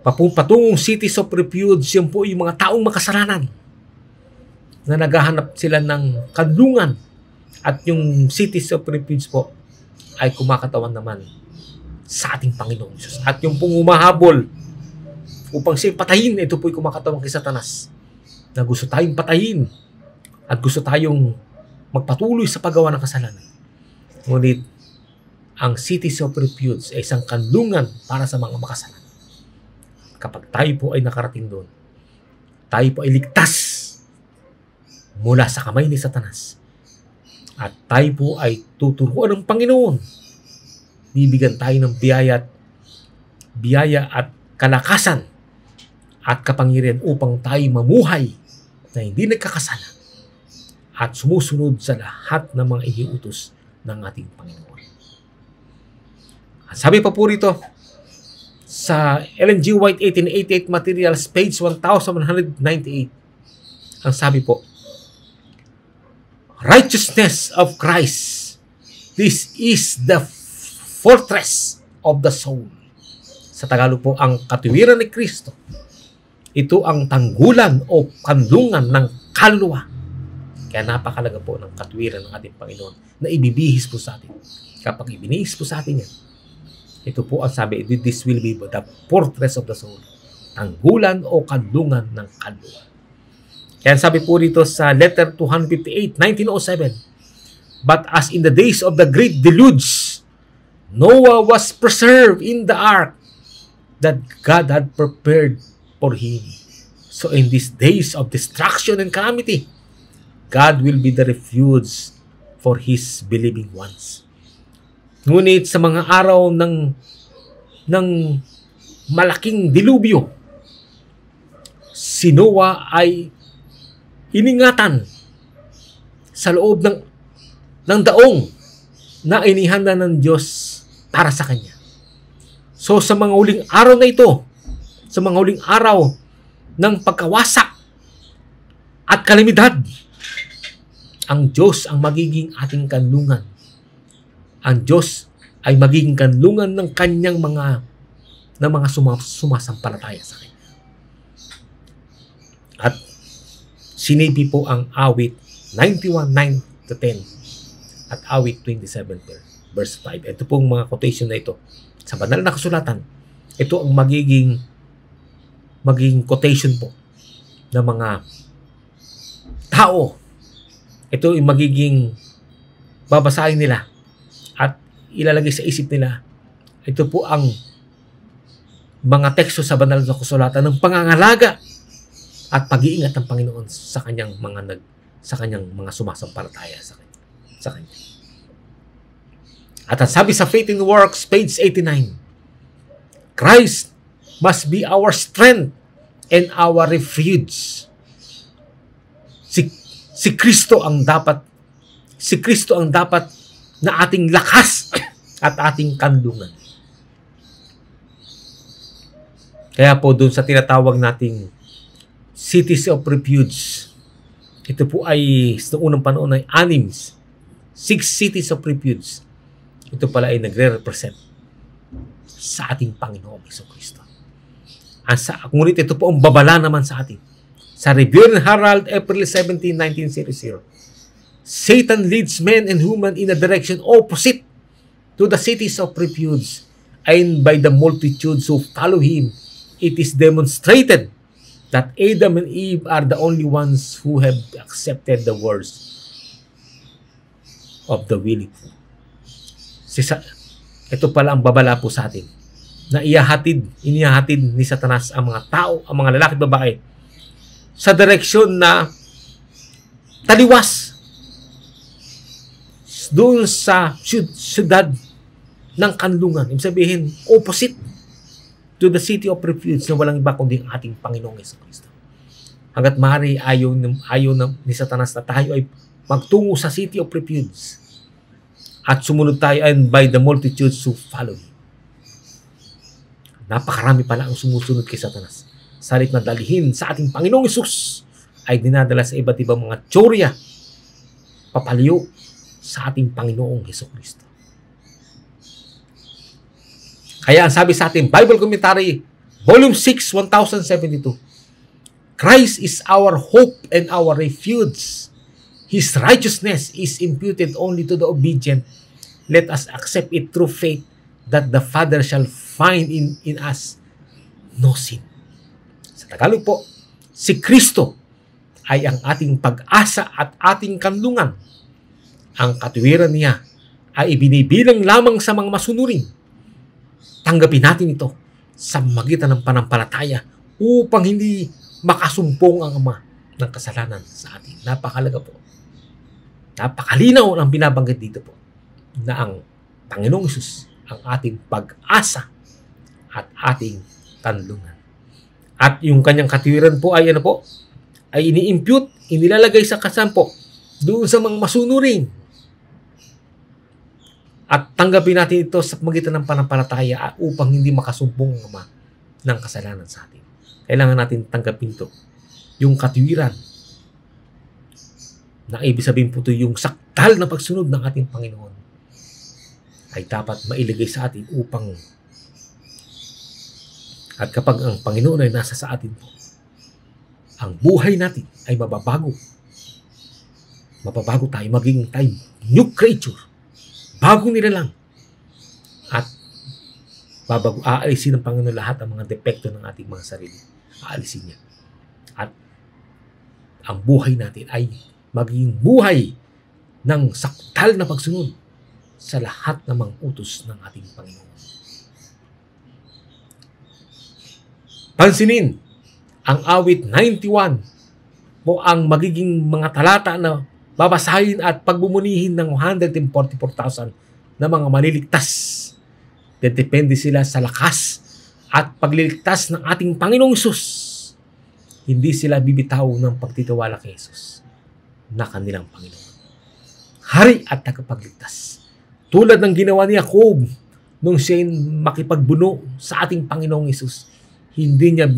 patungong cities of refuge, yun po yung mga taong makasalanan na naghahanap sila ng kanlungan, at yung cities of refuge po ay kumakatawan naman sa ating Panginoong Diyos. At yung pong umahabol upang siya patayin, ito po'y kumakatawan kay Satanas, na gusto tayong patayin at gusto tayong magpatuloy sa paggawa ng kasalanan. Ngunit ang cities of refuge ay isang kanlungan para sa mga makasalanan. Kapag tayo po ay nakarating doon, tayo po ay ligtas mula sa kamay ni Satanas. At tayo po ay tuturuan ng Panginoon. Bibigyan tayo ng biyaya at kalakasan at kapangyarihan upang tayo mamuhay na hindi nagkakasala at sumusunod sa lahat ng mga iniutos ng ating Panginoon. At sabi pa po rito sa Ellen G. White 1888 Materials, page 1198, ang sabi po, righteousness of Christ, this is the fortress of the soul. Sa Tagalog po, ang katuwiran ni Kristo, ito ang tanggulan o kanlungan ng kaluluwa. Kaya napakalaga po ng katwiran ng ating Panginoon na ibibihis po sa atin. Kapag ibinihis po sa atin yan, ito po ang sabi, this will be the fortress of the soul. Tanggulan o kandungan ng kaluluwa. Kaya sabi po dito sa letter 258, 1907, but as in the days of the great deluge, Noah was preserved in the ark that God had prepared for him. So in these days of destruction and calamity, God will be the refuge for His believing ones. Ngunit sa mga araw ng malaking dilubyo, si Noah ay iningatan sa loob ng daong na inihanda ng Diyos para sa kanya. So sa mga huling araw na ito, sa mga huling araw ng pagkawasak at kalamidad, ang Diyos ang magiging ating kanlungan. Ang Diyos ay magiging kanlungan ng kanyang mga sumasampalataya sa Kanya. At sinipi po ang awit 91:9-10 at awit 27 verse 5. Ito pong mga quotation na ito sa banal na kasulatan. Ito ang magiging quotation po ng mga tao. Ito ay magiging babasahin nila at ilalagay sa isip nila. Ito po ang mga teksto sa banal na kasulatan ng pangangalaga at pag-iingat ng Panginoon sa kanyang mga sumasampalataya sa kanya. At ang sabi sa Faith in Works, page 89, Christ must be our strength and our refuge. Si Kristo ang dapat na ating lakas at ating kanlungan. Kaya po doon sa tinatawag nating cities of refuge, ito po ay sa unang panahon ay 6 cities of refuge. Ito pala ay nagre-represent sa ating Panginoong Jesucristo. Ngunit ito po ang babala naman sa atin. Sa Review and Herald, April 17, 1900, Satan leads men and women in a direction opposite to the cities of refuge, and by the multitudes who follow him, it is demonstrated that Adam and Eve are the only ones who have accepted the words of the willing. Ito pala ang babala po sa atin na inihahatid ni Satanas ang mga tao, ang mga lalaki at babae sa direksyon na taliwas doon sa syudad ng kanlungan. Ibig sabihin, opposite to the city of refuge na walang iba kundi ang ating Panginoong Jesucristo. Hanggat maaari ayaw ni Satanas na tayo ay magtungo sa city of refuge at sumunod tayo and by the multitudes who follow him. Napakarami pala ang sumusunod kay Satanas. Salit na dalhin sa ating Panginoong Hesus ay dinadala sa iba't ibang mga tsorya, papaliw sa ating Panginoong Jesucristo. Kaya ang sabi sa ating Bible Commentary, Volume 6, 1072, Christ is our hope and our refuge. His righteousness is imputed only to the obedient. Let us accept it through faith that the Father shall find in us no sin. Sa Tagalog po, si Kristo ay ang ating pag-asa at ating kanlungan. Ang katuwiran niya ay ibinibilang lamang sa mga masunurin. Tanggapin natin ito sa magitan ng panampalataya upang hindi makasumpong ang Ama ng kasalanan sa atin. Napakalaga po. Napakalinaw ang binabanggit dito po na ang Panginoong Hesus ang ating pag-asa at ating kanlungan. At yung kanyang katuwiran po ay ay ini-impute, inilalagay sa kasampo doon sa mga masunurin. At tanggapin natin ito sa magitan ng panampalataya upang hindi makasumpong ang Ama ng kasalanan sa atin. Kailangan natin tanggapin ito. Yung katuwiran na ibig sabihin po ito yung sakdal na pagsunod ng ating Panginoon ay dapat mailagay sa atin upang at kapag ang Panginoon ay nasa sa atin po, ang buhay natin ay mababago mapabago tayo, maging tayo new creature, bagong nilalang, at aalisin ng Panginoon lahat ang mga depekto ng ating mga sarili. Aalisin niya. At ang buhay natin ay magiging buhay ng saktal na pagsunod sa lahat ng mga utos ng ating Panginoon. Pansinin, ang awit 91 mo ang magiging mga talata na babasahin at pagbumunihin ng 144,000 na mga maliligtas. Depende sila sa lakas at pagliligtas ng ating Panginoong Hesus. Hindi sila bibitaw ng pagtitiwala kay Hesus na kanilang Panginoon, Hari at tagapagligtas. Tulad ng ginawa ni Jacob nung siya makipagbuno sa ating Panginoong Hesus. Hindi niya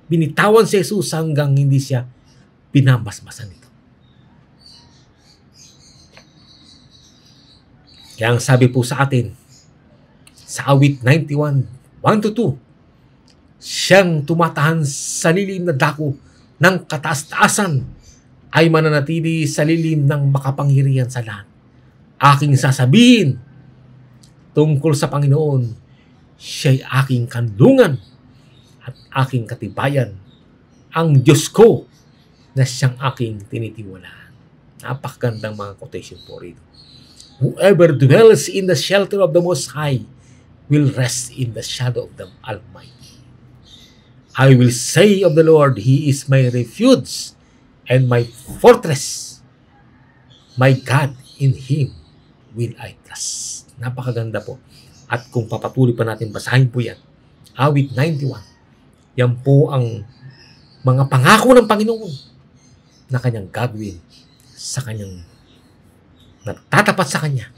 binitawan si Hesus hanggang hindi siya pinamasmasan nito. Kaya ang sabi po sa atin, sa awit 91, 1-2, siyang tumatahan sa lilim na dako ng kataas-taasan ay mananatili sa lilim ng makapangyarihan sa lahat. Aking sasabihin tungkol sa Panginoon, siya'y aking kanlungan at aking katibayan, ang Diyos ko na siyang aking tinitiwalaan. Napakagandang mga quotation po rito. Whoever dwells in the shelter of the Most High will rest in the shadow of the Almighty. I will say of the Lord, He is my refuge and my fortress. My God, in Him will I trust. Napakaganda po. At kung papatuloy pa natin, basahin po yan. Awit 91. Yan po ang mga pangako ng Panginoon na kanyang gagawin sa kanyang nagtatapat sa kanya,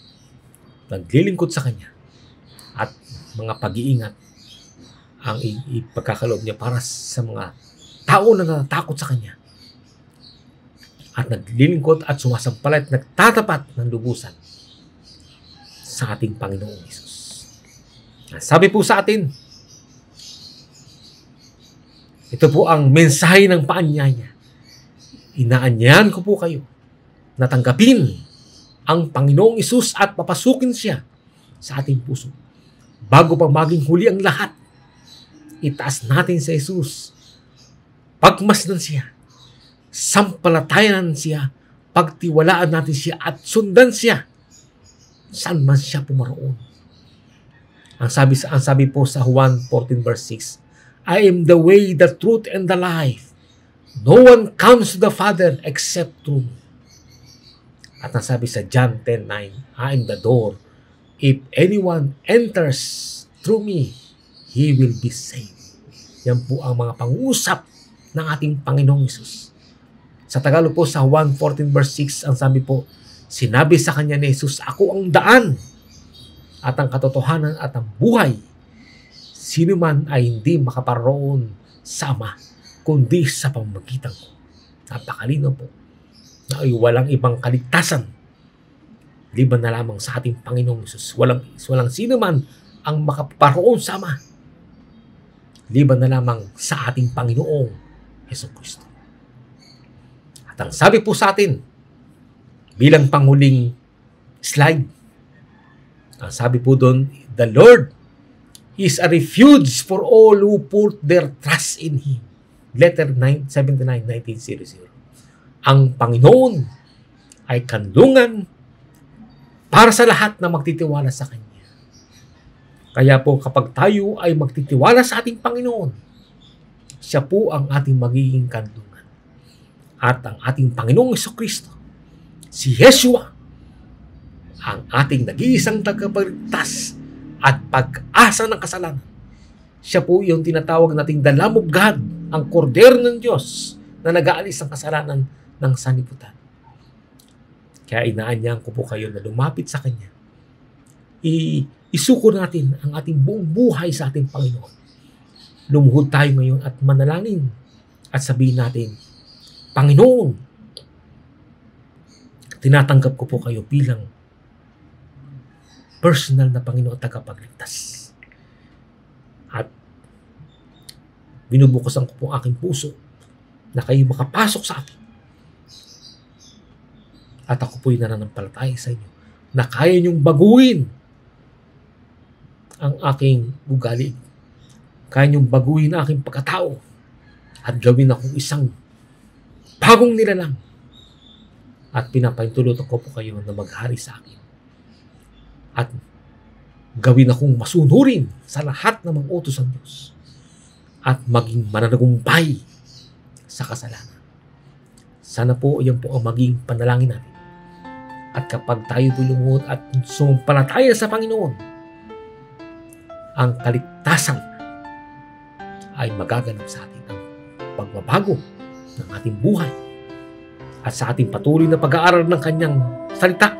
naglilingkod sa kanya, at mga pag-iingat ang ipagkakaloob niya para sa mga tao na natatakot sa kanya at naglilingkod at sumasampalat at nagtatapat ng lubusan sa ating Panginoong Hesus. Sabi po sa atin, ito po ang mensahe ng paanyaya. Inaanyahan ko po kayo na tanggapin ang Panginoong Hesus at papasukin siya sa ating puso. Bago pa maging huli ang lahat, itaas natin sa Hesus. Pagmasdan siya. Sampalatayanan siya. Pagtiwalaan natin siya at sundan siya saan man siya pumaroon. Ang sabi po sa Juan 14 verse 6, I am the way, the truth, and the life. No one comes to the Father except through me. At ang sabi sa John 10:9, I am the door. If anyone enters through me, he will be saved. Yan po ang mga pangusap ng ating Panginoong Hesus. Sa Tagalog po sa 1:14 verse 6, ang sabi po, sinabi sa kanya ni Hesus, ako ang daan at ang katotohanan at ang buhay. Sino man ay hindi makaparoon sa Ama, kundi sa pamamagitan ko. Napakalino po na ay walang ibang kaligtasan liban na lamang sa ating Panginoong Hesus. Walang sino man ang makaparoon sa Ama liban na lamang sa ating Panginoong Hesukristo. At ang sabi po sa atin bilang panghuling slide, ang sabi po doon, the Lord is a refuge for all who put their trust in Him. Letter 79, 1900. Ang Panginoon ay kanlungan para sa lahat na magtitiwala sa Kanya. Kaya po kapag tayo ay magtitiwala sa ating Panginoon, siya po ang ating magiging kanlungan. At ang ating Panginoong Hesukristo, si Yeshua, ang ating nag-iisang tagapagligtas at pag-asa ng kasalanan. Siya po yung tinatawag nating the Lamb of God, ang kordero ng Diyos na nag-aalis ng kasalanan ng sanlibutan. Kaya inaanyahan ko po kayo na lumapit sa Kanya. Isuko natin ang ating buong buhay sa ating Panginoon. Lumuhod tayo ngayon at manalangin at sabihin natin, Panginoon, tinatanggap ko po kayo bilang personal na Panginoon at tagapagligtas. At binubukasan ko po aking puso na kayo makapasok sa akin At ako po'y nananampalataya sa inyo na kaya niyong baguhin ang aking ugali. Kaya niyong baguhin ang aking pagkatao at gawin akong isang bagong nilalang. At pinapahintulot ko po kayo na maghari sa akin. At gawin akong masunurin sa lahat ng mga utos ng Diyos. At maging mananagumpay sa kasalanan. Sana po yan po ang maging panalangin natin. At kapag tayo po lumuhod at sumampalataya sa Panginoon, ang kaligtasan ay magaganap sa atin ang pagbabago ng ating buhay at sa ating patuloy na pag-aaral ng kanyang salita,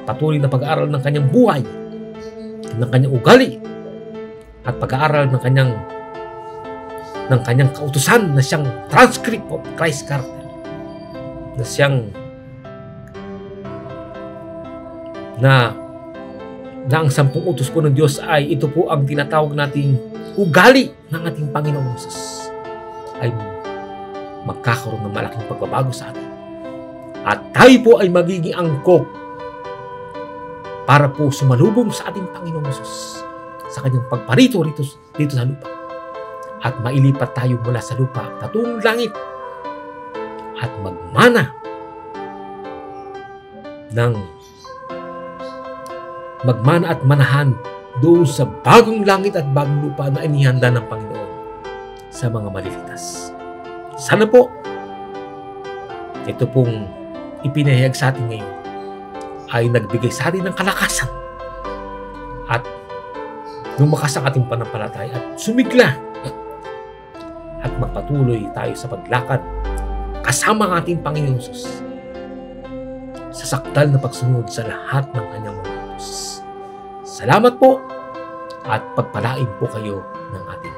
patuloy na pag-aaral ng kanyang buhay, ng kanyang ugali, at pag-aaral ng kanyang kautusan na siyang transcript of Christ's character, na siyang na ang 10 utos po ng Diyos ay ito po ang tinatawag nating ugali ng ating Panginoong Hesus, ay magkakaroon ng malaking pagbabago sa atin. At tayo po ay magiging angkop para po sumalubong sa ating Panginoong Hesus sa kanyang pagparito dito sa lupa. At mailipat tayo mula sa lupa patungong langit at magmana at manahan doon sa bagong langit at bagong lupa na inihanda ng Panginoon sa mga malilitas. Sana po ito pong ipinahayag sa atin ngayon ay nagbigay sa atin ng kalakasan at lumakas ang ating panampalataya at sumigla at magpatuloy tayo sa paglakad kasama ang ating Panginoon Hesus sa sakdal na pagsunod sa lahat ng kanyang mga utos. Salamat po at pagpalain po kayo ng ating